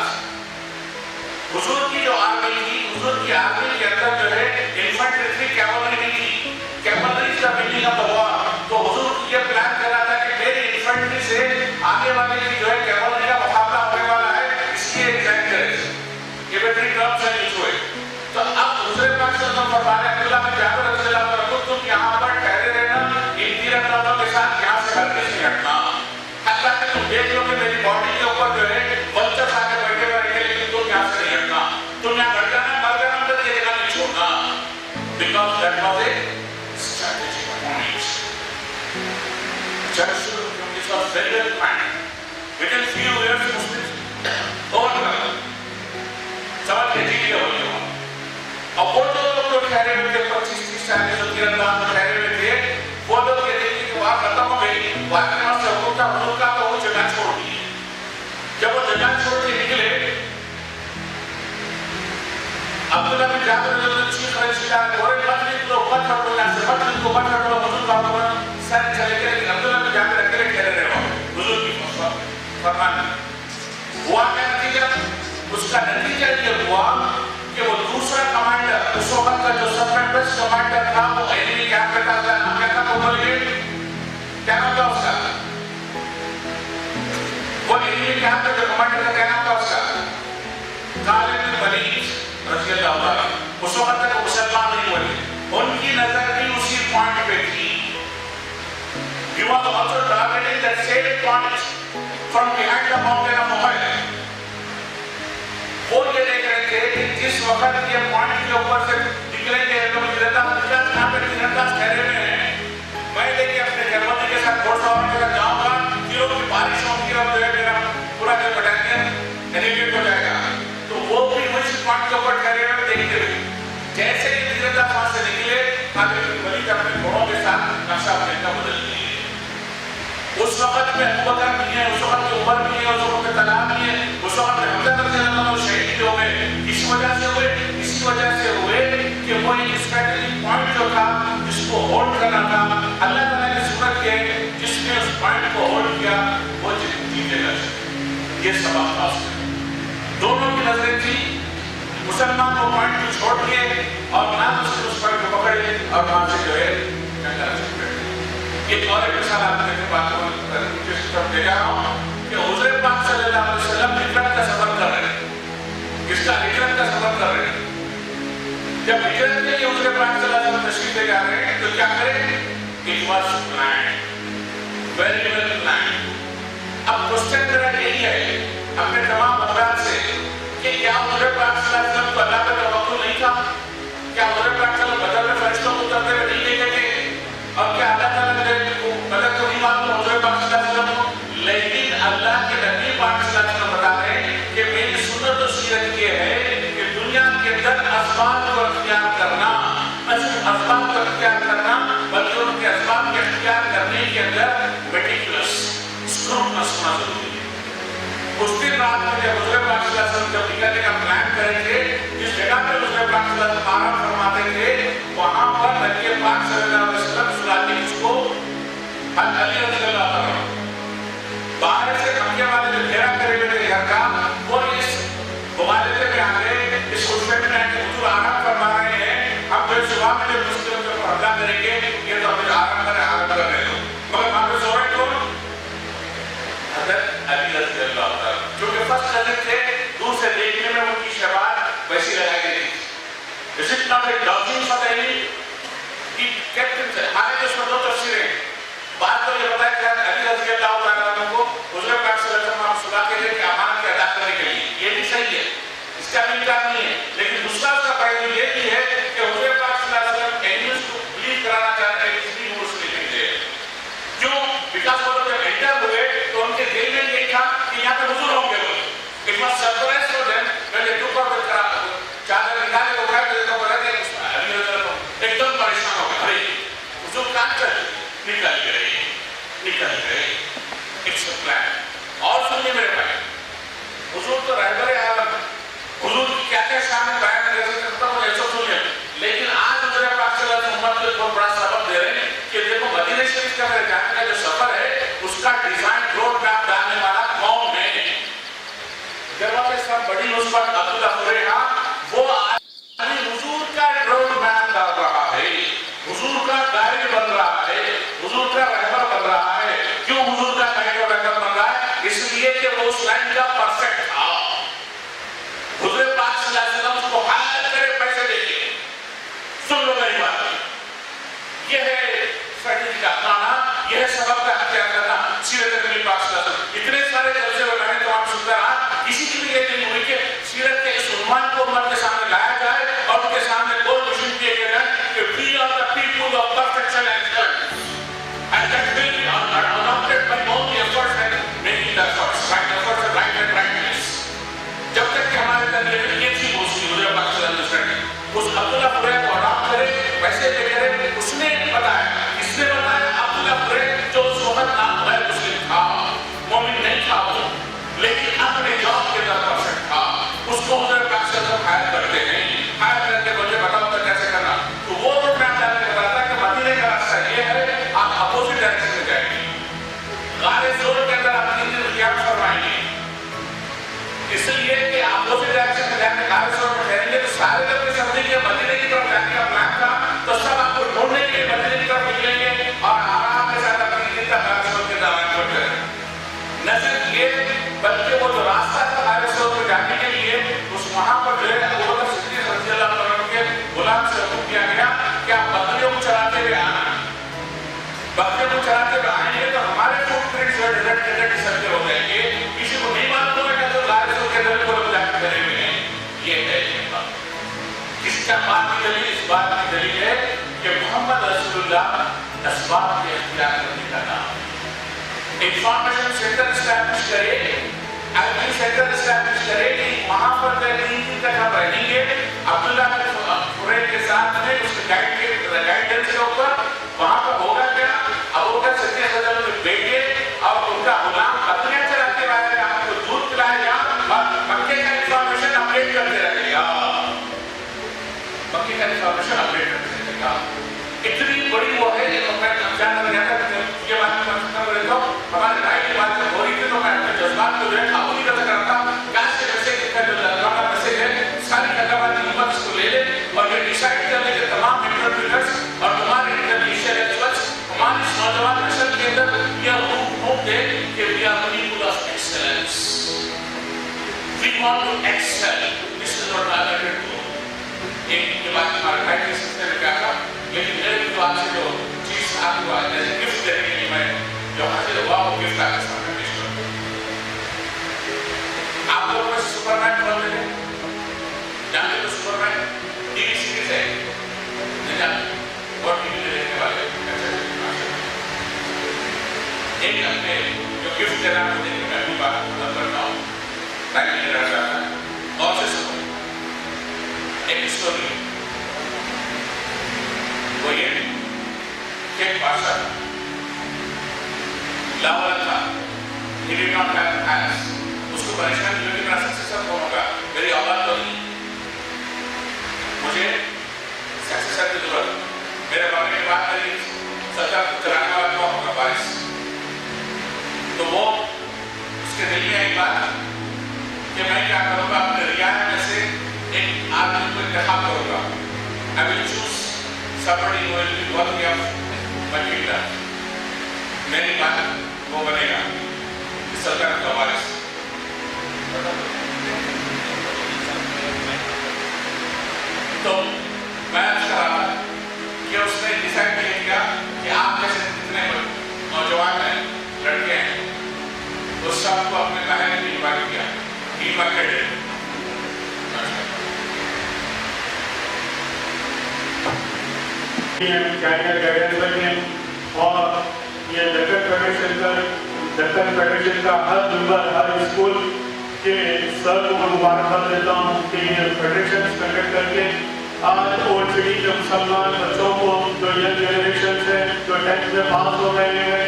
हुजूर की जो आर्मी थी, हुजूर की आर्मी के अंदर जो है इन्फेंट्री थी, कैवलरी नहीं थी। Cavalry is the beginning of the war. तो हुजूर ये प्लान कर रहा था कि मेरी इन्फेंट्री से आगे वाले की जो है कैवलरी का मुकाबला होने वाला है, इसलिए डिजाइन करे। ये बैटरी टर्म्स हैं यूज हुए। तो अब हुजूर पाक सल्लल्लाहु अलैहि वसल्लम फरमाया अब्दुल्लाह बिन जाफर रज़ियल्लाहु अन्हु तुम यहाँ पर ठहरे रहना, इन तीरंदाजों के साथ यहाँ से हरगिज़ नहीं हटना। हत्ता कि तुम देख लो कि मेरी बॉडी के ऊपर जो है वल्चर्स आके बैठे हुए रहेंगे, लेकिन तुम यहाँ से नहीं हटना। तुम यहाँ हट जाना, मर जाना, तो ये जगह नहीं छोड़ना। अब्दुल्लाह बिन जाबिर रज़ियल्लाहु अन्हु चीख रहे शिकार और मत निकलो मत हटो यहाँ से मत निकलो मत हटो हुजूर का हुक्म सर चले गए लेकिन अब्दुल्लाह बिन जाबिर अकेले ठहरे रहे हुजूर की फरमान हुआ क्या नतीजा उसका नतीजा ये हुआ कि वो दूसरा कमांडर उस वक्त का जो सबसे बेस्ट कमांडर था वो एनिमी क्या करता था नाम क्या था वो बोलिए क्या नाम था उसका वो एनिमी क्या था जो कमांडर का क्या नाम था उसका खालिद बिन वलीद रज़ियल्लाहु अन्हु उस वक्त तक मुसलमान नहीं हुए उनकी नजर भी उसी पॉइंट पे थी He was also targeting that same point from behind the mountain of Uhud. वो ये देख रहे थे कि जिस वक्त ये पॉइंट के ऊपर से निकलेंगे लोग यहाँ पे तीरंदाज ठहरे हुए हैं मैं देखिए अपने जर्मनी के साथ घोड़सवारों के साथ जाऊंगा तीरों की बारिश होगी और जो है मेरा पूरा जो बटालियन एनिमेट हो जाएगा तो वो भी उस पॉइंट के ऊपर ठहरे हुए देखते हुए जैसे ही तीरंदाज वहां से निकले खालिद बिन वलीद अपने घोड़ों के साथ नक्शा का बदल दिए उस वक्त में अबू बकर भी है उस वक्त में उमर भी है उस वक्त में तलहा भी है उस वक्त में हमजा रज़ियल्लाहु अन्हु शहीद हो गए इसी वजह से हुए कि वो एक स्ट्रेटेजिक पॉइंट जो था जिसको होल्ड करना था अल्लाह ताला ने सूरत के जिसने उस पॉइंट को होल्ड किया वो जीतेगा ये सबक था दोनों की नजरें थी मुसलमान वो पॉइंट को छोड़ दिए और ना उस पॉइंट को पकड़े और वहां से जो है एक और एक मिसाल आपने के बात को जिस तरफ ले जा रहा हूँ कि हुज़ूर पाक सल्लल्लाहु अलैहि वसल्लम हिजरत का सफर कर रहे हैं किसका हिजरत का सफर कर रहे हैं जब हिजरत के लिए हुज़ूर पाक सल्लल्लाहु अलैहि वसल्लम तशरीफ ले जा रहे हैं तो क्या करें it was planned very well planned अब क्वेश्चन मेरा यही है अपने तमाम अफराद से कि क्या हुज़ूर पाक सल्लल्लाहु अलैहि वसल्लम को अल्लाह का तवक्कुल नहीं था क्या हुज़ूर पाक सल्लल्लाहु अलैहि वसल्लम बदर में फरिश्तों को उतरते हुए नहीं देखे थे और क्या अल्लाह ताला ने मदद को नहीं मालूम हुज़ूर पाक सल्लल्लाहु अलैहि वसल्लम लेकिन अल्लाह के नबी पाक सल्लल्लाहु अलैहि वसल्लम बता रहे हैं कि मेरी सुन्नत और सीरत ये है कि दुनिया के अंदर असबाब को अख्तियार करना सिर्फ असबाब को अख्तियार करना बल्कि उनके असबाब के अख्तियार करने के अंदर मेटिकुलस स्क्रूटनस होना जरूरी है उस दिन रात में जब हुज़ूर पाक सल्लल्लाहु अलैहि वसल्लम जब निकलने का प्लान करेंगे जिस जगह पे हुज़ूर पाक सल्लल्लाहु अलैहि वसल्लम आराम फरमाते थे वहां पर नबी पाक सल्लल्लाहु अलैहि वसल्लम सुलाती उसको अली रज़ियल्लाहु अन्हु बाहर से कमरे वाले जो घेरा करे हुए थे घर का वो इस मुबालते में आ गए इस खुशबे में आके हुजूर आराम फरमा रहे हैं हम फिर सुबह में जब मुस्लिम के ऊपर हमला करेंगे ये तो अभी आराम कर रहे हो मगर वहां पे सो रहे कौन हज़रत अली रज़ियल्लाहु अन्हु क्योंकि फर्स्ट नजर थे दूर से देखने में उनकी शबात वैसी सारे लोग ये समझे कि मदीने की तरफ जाने का प्लान था, तो सब आपको ढूंढने के लिए मदीने की तरफ निकलेंगे और आराम के साथ अपनी ईद का रास्ते के दामन पर चलेंगे। न सिर्फ ये बल्कि वो जो रास्ता था रास्ते पर जाने के लिए उस वहां पर जो है अबू बकर सिद्दीक़ रज़ियल्लाहु अन्हु के गुलाम से हुक्म किया गया कि आप बकरियों को चराते हुए आना। बकरियों को चराते हुए आएंगे तो हमारे फुटप्रिंट्स जो डेजर्ट के अंदर डिसअपियर हो जाएंगे, किसी को नहीं मालूम होगा कि रास्ते के अंदर को जाकर करे हुए हैं। ये है इसका बात की दलील, इस बात की दलील है कि मोहम्मद रसूलुल्लाह असबाब के इख्तियार करने का नाम। इंफॉर्मेशन सेंटर एस्टैब्लिश करे, आईटी सेंटर एस्टैब्लिश करे कि वहां पर 3 दिन तक हम रहेंगे अब्दुल्लाह फुरै के साथ में, उसके गाइडेंस के ऊपर। वहां पर होगा क्या, अबू बकर सिद्दीक़ रज़ियल्लाहु अन्हु के बेटे और उनका गुलाम बकरियां चराते रहेगा, आपको दूध पिलाएगा और मक्के का इंफॉर्मेशन अपडेट करते रहेगा। मक्के का इंफॉर्मेशन अपडेट करते रहेगा। इतनी बड़ी वो है कि मैं रमजान में गया था, ये बात मैं कर रहा हूँ, हमारे भाई की बात हो रही थी तो मैं अपने जज्बात को जो है काबू नहीं कर सकता था। कैश के पैसे कितना जो लौटा पैसे है सारी खजाना की हिम्मत इसको ले ले और ये डिसाइड कर ले कि तमाम इंटरव्यूअर्स और तुम्हारे इंटरनेशनल एक्सपर्ट्स हमारी इस नौजवान नस्ल के अंदर यह रूप दे कि we are people of excellence, we want to excel, this is what I want to do. एक बात हमारे भाई के सिलसिले में क्या था, लेकिन मेरे भी आपसे जो चीज आपको आज गिफ्ट देने के लिए मैं जो हासिल हुआ वो गिफ्ट आपके सामने पेश करूं। आप लोगों को सुपरमैन कौन है? जानते हो सुपरमैन टीवी सीरीज है, नहीं जानते? और टीवी में देखने वाले एक अपने जो गिफ्ट देना मुझे मैं अपनी बात खत्म करता हूँ ताकि मेरा चाहता और से सुनो एक स्टोरी। वो ये कि एक बादशाह लावाल था, he did not have heirs, उसको परेशान किया कि मेरा सक्सेसर कौन होगा, मेरी औलाद तो नहीं, मुझे सक्सेसर की जरूरत, मेरे मरने के बाद मेरी सरकार को चलाने वाला कौन होगा, वारिस। तो वो उसके दिल में एक बात कि मैं क्या करूँगा, अपने रियायत में से एक आदमी को इंतखाब करूँगा, I will choose somebody who will be worthy of my kingdom. मेरी बात वो बनेगा सरकार का वारिस। तो मैं कह रहा था कि उसने डिसाइड किया कि आप जैसे जितने नौजवान हैं, लड़के हैं, उस सबको अपने महल में इन्वाइट किया, इन्वाइटेड। और ये दक्कन फेडरेशन का हर मेंबर हर स्कूल के सर को मुबारकबाद देता हूँ कि ये फेडरेशन कंडक्ट करके आज ओल्ड सिटी के मुसलमान बच्चों को जो यंग जनरेशन है जो 10th में पास हो रहे हैं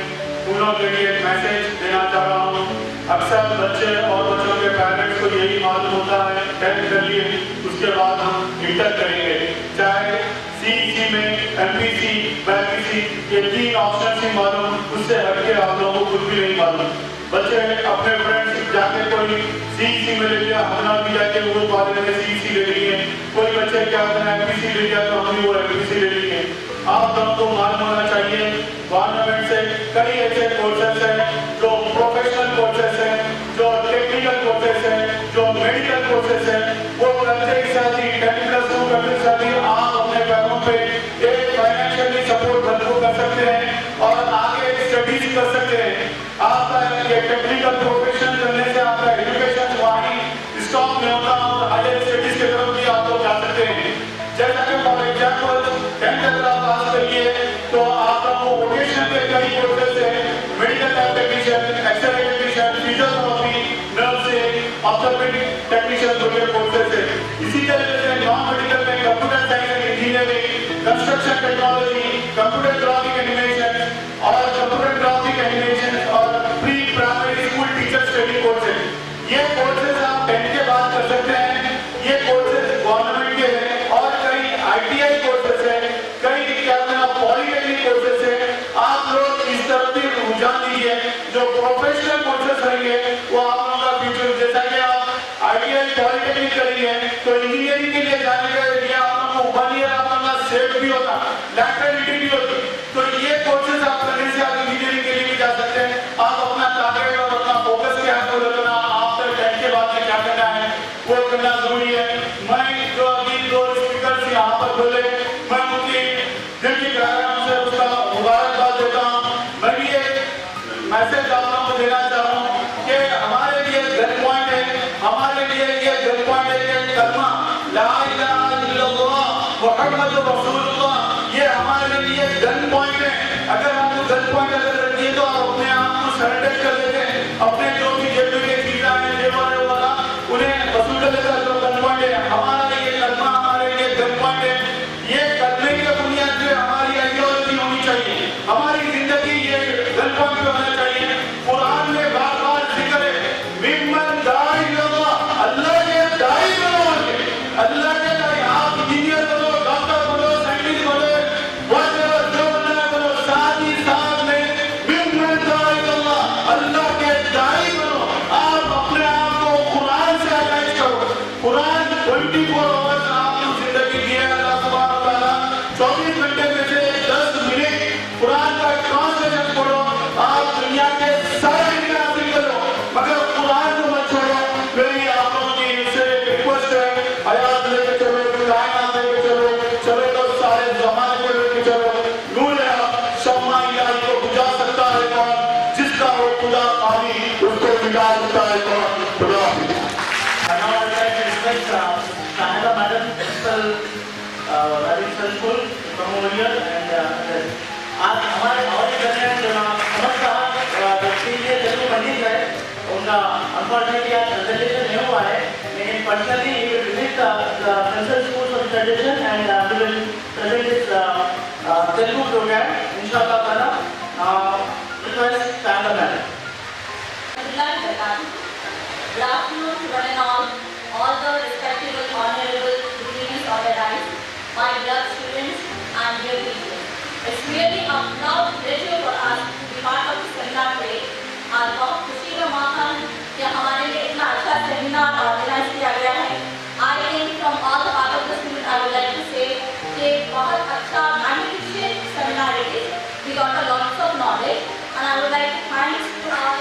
उन्हों के लिए एक मैसेज देना चाह रहा हूँ। अक्सर बच्चे और बच्चों के पेरेंट्स को यही मालूम होता है 10th कर लिए उसके बाद हम इंटर करेंगे, चाहे CEC में MPC, BPC ये 3 ऑप्शन ही मालूम, उससे हटके आप लोगों को कुछ भी नहीं मालूम। बच्चे अपने फ्रेंड्स जाके कोई CEC में ले लिया, हमने भी जाके वो कॉलेज में CEC ले लिए, कोई बच्चे क्या करना MPC ले लिया तो हमने वो MPC ले लिए। आप लोगों को मालूम होना चाहिए गवर्नमेंट से कई ऐसे कोर्सेस हैं जो प्रोफेशनल कोर्सेस हैं, जो टेक्निकल कोर्सेस हैं, जो मेडिकल कोर्सेस हैं, वो करते ही साथ ही 10+2 करते साथ ही आप अपने पैरों पे एक फाइनेंशियली सपोर्ट भरपूर कर सकते हैं और आगे स्टडीज कर सकते हैं। आपका ये टेक्निकल प्रोफेशन करने से आपका एजुकेशन वहीं स्टॉप में होता और हायर स्टडीज की तरफ भी आप लोग जा सकते हैं। जैसा कि फॉर एग्जाम्पल 10th अगर आप पास करिए तो आप लोगों को वोकेशनल के कई कोर्सेस हैं, medical technician, X ray technician, physiotherapy, nursing, orthopaedic technician वगैरह कोर्सेस हैं। इसी तरह से नॉन मेडिकल में computer science and engineering, construction technology, computer graphic animation और कंप्यूटर ग्राफिक एनिमेशन और pre primary school teacher study courses, ये कोर्सेस आप 10th के बाद कर सकते हैं। ये कोर्सेस गवर्नमेंट के हैं और कई ITI कोर्सेस हैं, कई क्या पॉलिटेक्निक कोर्सेस हैं। आप लोग इस तरफ भी रुझान दीजिए, जो प्रोफेशनल कोर्सेस रहेंगे वो आप लोगों का फ्यूचर, जैसा कि आप ITI पॉलिटेक्निक करेंगे तो इंजीनियरिंग के लिए जाने लैटरलिटी नहीं होती। तो ये कोर्सेज आप करने से आप इंजीनियरिंग के लिए भी जा सकते हैं। आप अपना टारगेट और अपना फोकस क्या है वो रखना, आफ्टर 10 के बाद में क्या करना है वो करना जरूरी है। मैं जो अभी दो स्पीकर यहाँ पर बोले, मैं उनकी दिल की गहराइयों से उसका मुबारकबाद देता हूँ। मैं भी एक मैसेज आप लोगों को देना चाह रहा हूँ कि हमारे लिए गन पॉइंट है, हमारे लिए ये गन पॉइंट है कि कलमा ला इलाहा इल्लल्लाह मुहम्मदुर रसूलुल्लाह, ये हमारे लिए गन पॉइंट है। अगर हम गन पॉइंट अगर रखिए तो आप अपने आप को सरेंडर कर देते हैं, अपने जो भी जेब में चीज़ें हैं जेवर वाला उन्हें वसूल कर लेता है। जो गन पॉइंट है हमारा ये कलमा, हमारे लिए गन पॉइंट है। ये कलमे की बुनियाद पे हमारी आइडियोलॉजी होनी चाहिए, हमारी जिंदगी ये गन पॉइंट पे होना चाहिए। कुरान में बार-बार जिक्र है मिम्मन दाई अल्लाह, अल्लाह के दाई बनोगे, अल्लाह के दाई। आप इंजीनियर बनो, डॉक्टर बनो, साइंटिस्ट बनो, वॉटर जो बनना है बनो, साथ ही साथ में मिम्मन दाई अल्लाह, अल्लाह के दाई बनो। आप अपने आप को कुरान से अटैच करो। कुरान 24 आवर्स आपकी जिंदगी दी है अल्लाह सुब्हानहू व तआला। 24 घंटे में से 10 मिनट कुरान का ट्रांसलेशन पढ़ो, आप दुनिया के सारे इल्म हासिल करो, मगर कुरान को मत छोड़ो। मेरी आप लोगों की इनसे रिक्वेस्ट है, हयात लेके चलो, कायनात लेके चलो, चलो तो सारे जमाने को लेके चलो। नूर शम्मा इलाही को बुझा सकता है कौन? जिसका वो खुदा पानी उसको मिटा सकता है कौन? खुदा। And now I would like to request Sahaba Madam, Principal, Radhika School from over here, and आज हमारे दरमियान जनाब अहमद साहब जो सीनियर जनरल पंडित है, उनका अनफॉर्चुनेटली आज प्रेजेंटेशन नहीं हुआ है, लेकिन personally he will visit the principal school for tradition and we will present this Telugu programme इंशाअल्लाह ताला। रिक्वेस्ट सहाबा madam. Good afternoon to one and all the respectable, honorable dignitaries of the rise, my beloved students and dear teachers. It's really a proud pleasure for us to be part of this seminar today. आज बहुत खुशी का मौका है कि हमारे लिए इतना अच्छा सेमिनार ऑर्गेनाइज किया गया है। I think from all the part of the students, I would like to say कि बहुत अच्छा magnificent seminar it is. We got a lot of knowledge, and I would like to thank to our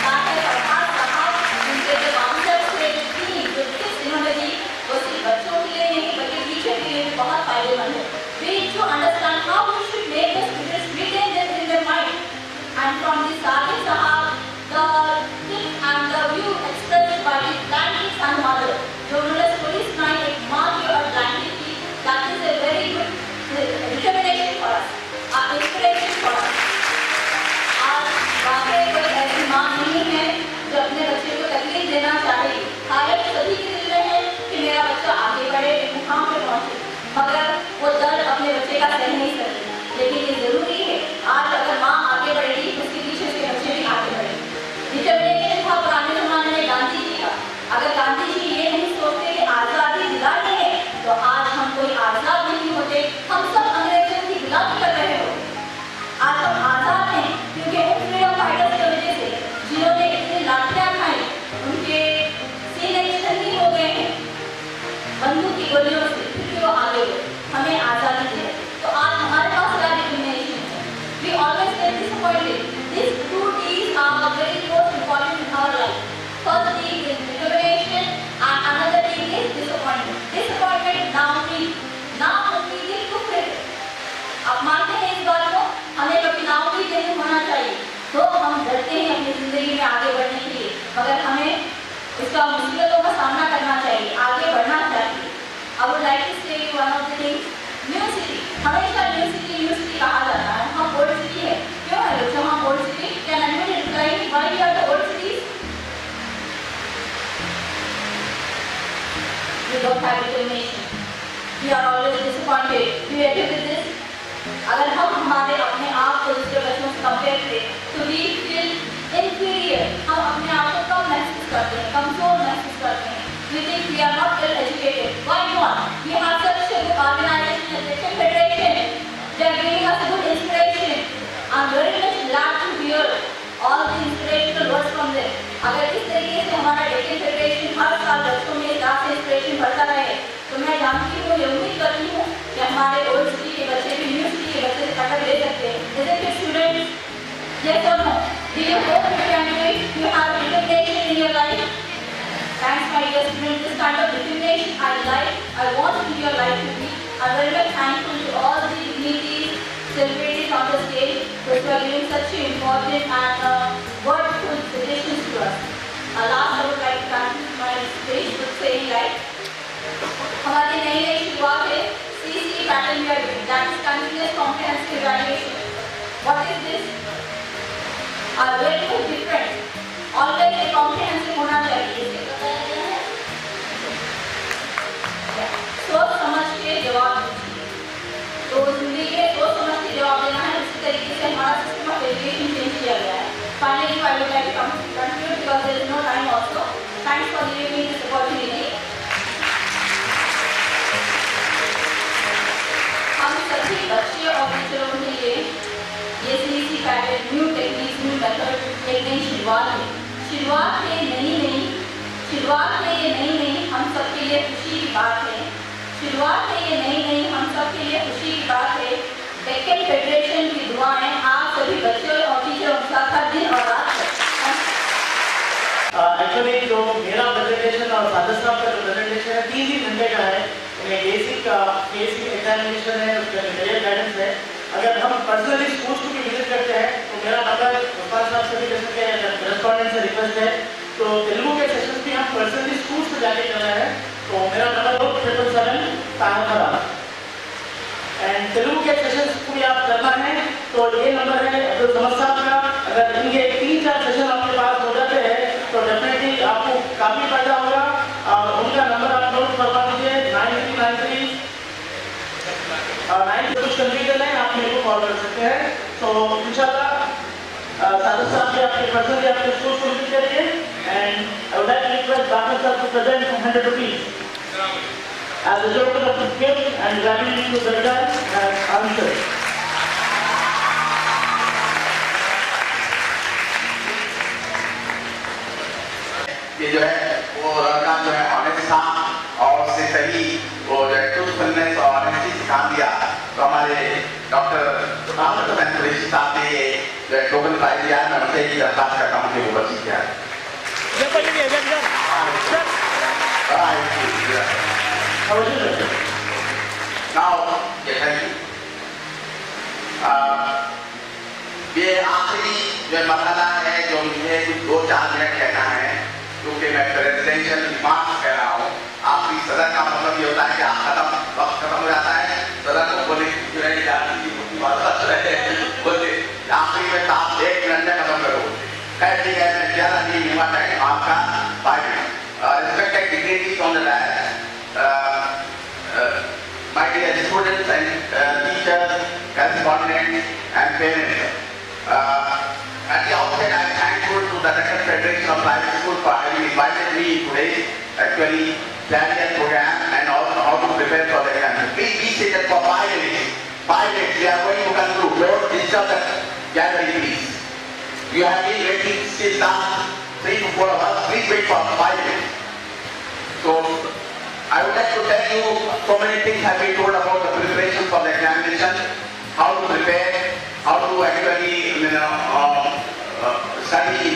Dr. Farhad Sahab, उनके जो concepts थे, जो theme, जो tips इन्होंने दी, वो सिर्फ बच्चों के लिए नहीं बल्कि टीचर के लिए भी बहुत फायदेमंद है। We need to understand how we should make the students retain this in their mind. And from this Sahib Sahab, the tips and the view expressed by the grandkids and mother, जो उन्होंने story सुनाई एक माँ की और grandkid की, that is a very good determination for us, inspiration for us. आज वाकई कोई ऐसी माँ नहीं है जो अपने बच्चे को तकलीफ देना चाहे। शायद सभी के दिल में है कि मेरा बच्चा आगे बढ़े, एक मुकाम पे पहुंचे, मगर वो दर्द अपने बच्चे का सह नहीं सकती। लेकिन ये जरूरी है, आज अगर माँ आगे बढ़ेगी उसके पीछे उसके बच्चे भी आगे बढ़ेंगे। डिटर्मिनेशन था पुराने जमाने में गांधी जी का। अगर गांधी जी ये नहीं सोचते कि आज़ादी दिलानी है तो आज हम कोई आज़ाद नहीं होते, हम सब अंग्रेजों की गुलामी कर रहे होते। आज हम आज़ाद हैं क्योंकि उन फ्रीडम फाइटर्स की वजह से जिन्होंने इतनी लाठियाँ खाई, उनके सीने शहीद हो गए हैं बंदूक की गोलियों से, फिर वो आगे बढ़े, हमें आज़ादी दे। तो आज हमारे पास क्या डिटर्मिनेशन है? We always get disappointed. These two D's are very most important in our life. First D is determination and another D is disappointment. Disappointment नाउमीदी कुफ्र है। आप मानते हैं इस बात को? हमें कभी नाउमीद नहीं होना चाहिए। तो हम डरते हैं अपनी जिंदगी में आगे बढ़ने के लिए, मगर हमें इसका मुश्किलों का सामना करना चाहिए, आगे बढ़ना चाहिए। I would like to say one of the things, new city, हमेशा न्यू सिटी कहा जाता है। हम ओल्ड सिटी है, क्यों है बच्चों हम old city? Can anyone reply me why we are the old cities? We don't have determination. We are always disappointed. Do you agree with this? अगर हम हमारे अपने आप को दूसरे बच्चों से कंपेयर करें तो we feel inferior. हम अपने आप को कम महसूस करते हैं, कमजोर महसूस करते हैं। We think we are not well educated. Why not? We have such a good organization, Egyptian Federation. They are giving us a good inspiration. I am very much glad to hear all the inspirational words from them. अगर इस तरीके से हमारा Egyptian Federation हर साल बच्चों में इस inspiration बढ़ता रहे तो मैं जानती हूँ, ये उम्मीद करती हूँ कि हमारे ओल्ड सिटी के बच्चे kind of determination I want in your life to be. I'm very much thankful to all the dignities celebrated on the stage who are giving such important and wordful suggestions to us. Last, I would like to conclude my speech with saying like, हमारी नई शुरुआत है CCE pattern we are doing, that is continuous comprehensive evaluation. What is this? Very much different. Always a comprehensive होना चाहिए. सोच समझ के जवाब दीजिए. तो जिंदगी में सोच समझ के जवाब देना है. इसी तरीके से हमारा सिस्टम ऑफ एजुकेशन चेंज किया गया है. Finally, I would like to conclude because there is no time also. Thanks for giving me this opportunity. हम सभी बच्चे और टीचरों के लिए ये CCE pattern new techniques new method एक नई शुरुआत है. शुरुआत है ये नई हम सबके लिए खुशी की बात है. शुरुआत है ये नई हम सबके लिए खुशी की बात है. डेक्कन फेडरेशन की दुआएं आप सभी बच्चों और टीचरों के साथ हर दिन और रात है. एक्चुअली जो मेरा प्रेजेंटेशन और सादर साहब का जो प्रेजेंटेशन है 3 घंटे का है. बेसिक एग्जामिनेशन है, उसका करियर गाइडेंस है. अगर हम पर्सनली स्कूल्स को भी विजिट करते हैं तो मेरा नंबर गोपाल साहब से भी कर सकते हैं, करेस्पॉन्डेंट से रिक्वेस्ट है. तो तेलुगु के सेशंस भी हम पर्सनली स्कूल्स में जाके कर रहे हैं. तो मेरा नंबर 777 एंड तेलुगु के सेशंस को भी आप करना है तो ये नंबर है अब्दुल समद साहब का. अगर इनके 3-4 सेशन आपके पास हो जाते हैं तो डेफिनेटली आपको काफ़ी फायदा होगा. और उनका नंबर आप नोट करवा दीजिए 9393 कुछ कंफ्यूजन है आप मेरे को कॉल कर सकते हैं. तो इंशाल्लाह सादर साहब भी आपके पर्सनली आपके स्कूल को विजिट करिए. And I would like to request Babar साहब to present 100 rupees as a token of his gift and gratitude to the judge and answer. ये जो है वो लड़का जो है ऑनेस्ट था और उससे सही वो जो है ट्रूथफुलनेस और ऑनेस्टी सिखा दिया. तो हमारे डॉक्टर साहब ने जो है टोकन प्राइज दिया है. मैं उनसे ही दरखास्त करता हूँ कि वो बच्ची क्या है. ये आखिरी जो मरहला है जो मुझे 2-4 मिनट कहना है क्योंकि मैं प्रेसिडेंशियल रिमार्क्स कह रहा हूँ. आपकी सदर का मतलब ये होता है कि वक्त खत्म हो जाता है. सदर को बोले आखिरी में आप 1 मिनट में खत्म करो. खैर ठीक है, मैं ज़्यादा नहीं लेना चाहिए आपका 5 minute. Respected dignitaries on the dais, my dear students and teachers, correspondents and parents. At the outset, I am thankful to the Deccan Federation of Private Schools for having invited me today, actually planning a program and also how to prepare for the exam. Please be seated for 5 minutes. 5 minutes, we are going to conclude. Don't disturb the gathering, please. You have been waiting since last 3 to 4 hours. Please wait for 5 minutes. So, I would like to tell you so many things have been told about the preparation for the examination, how to prepare, how to actually study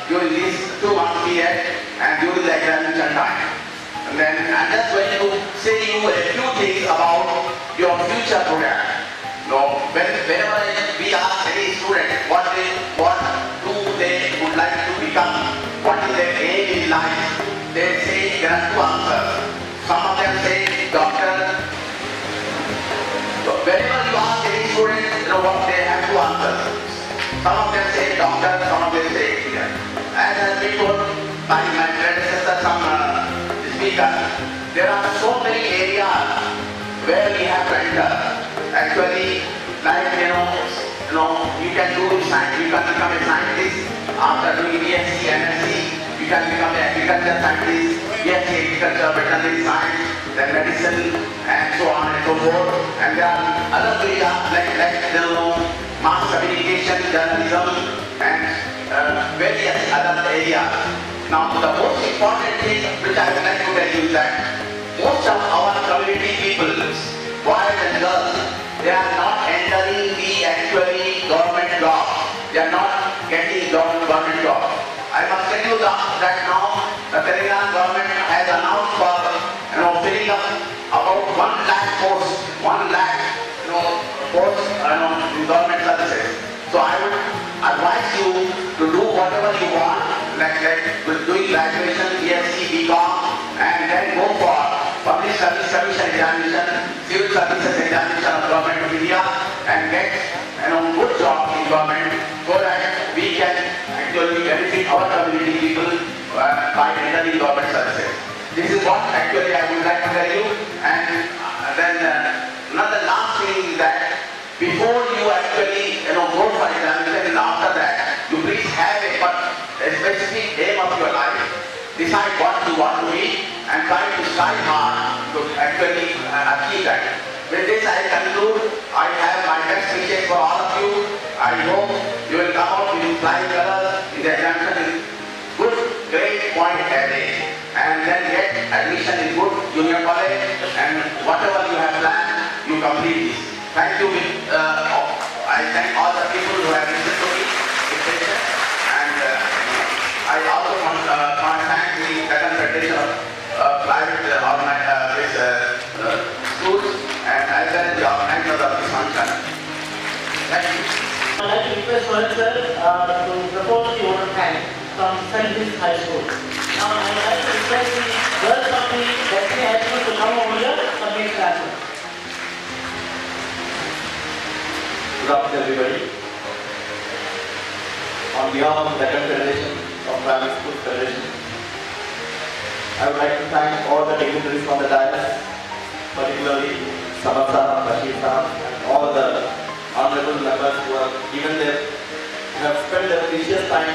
during this 2 month period and during the examination time. And then I'm just going to say you a few things about your future program. Whenever we ask any student what do they would like to become, what is their aim in life, they say there are 2 answers. Some of them say doctor. Whenever you ask any student, what they have 2 answers. Some of them say doctor, some of them say engineer. As has been told by my predecessor, some speakers, there are so many areas where we have to enter. Actually, like you can do science, you can become a scientist after doing BSc, MSc. You can become an agriculture scientist, BSc agriculture, veterinary science, then medicine, and so on and so forth. And there are other areas like mass communication, journalism, and various other areas. Now, the most important thing which I would like to tell you is that most of our community people, boys and girls, they are not entering the actually government job. They are not getting government job. I must tell you that now the Telangana government has announced opening up about 1 lakh posts, 1 lakh, posts, in government services. So I would advise you to do whatever you want, like with doing graduation, BSc, BCom, and then go for public service commission examination, civil services examination of government of India, and get good job in government, so that we can actually benefit our community people by entering government services. This is what actually I would like to tell you. And then another last thing is that before you actually go for examination, and after that, you please have a specific aim of your life. Decide what you want to be and try to strive hard to actually achieve that. With this I conclude. I have my best wishes for all of you. I hope you will come out with flying colors in the examination with good grade point average, and then get admission in good junior college, and whatever you have planned, you complete this. Thank you. I thank all the people who have listened to me with patience, and I also want to thank the Second Federation of Private Schools, and as well as the organizers of this function. Thank you. I'd like to request Rohit sir to propose the order plan from St. Louis High School. Now I'd like to request the girls of the Destiny High School to come over here for the next class. Good afternoon, everybody. On behalf of the Second Federation of Private Schools Federation, I would like to thank all the dignitaries from the dais, particularly Samad Sahab, Bashir Sahab, and all the honorable members who have spent their precious time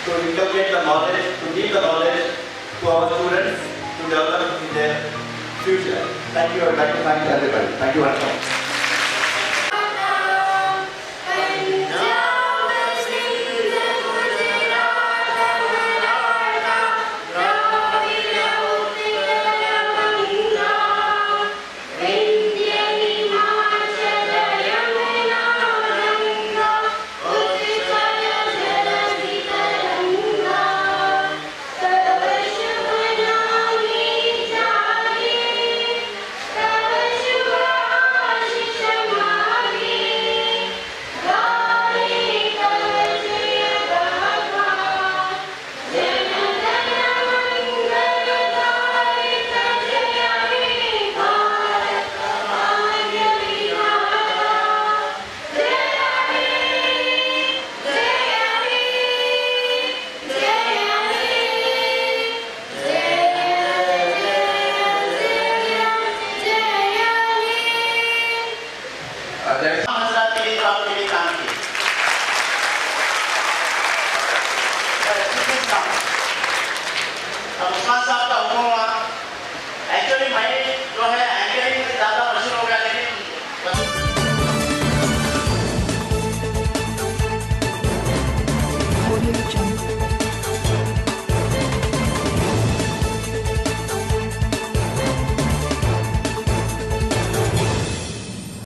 to inculcate the knowledge, to give the knowledge to our students to develop in their future. Thank you. I would like to thank everybody. Thank you very much.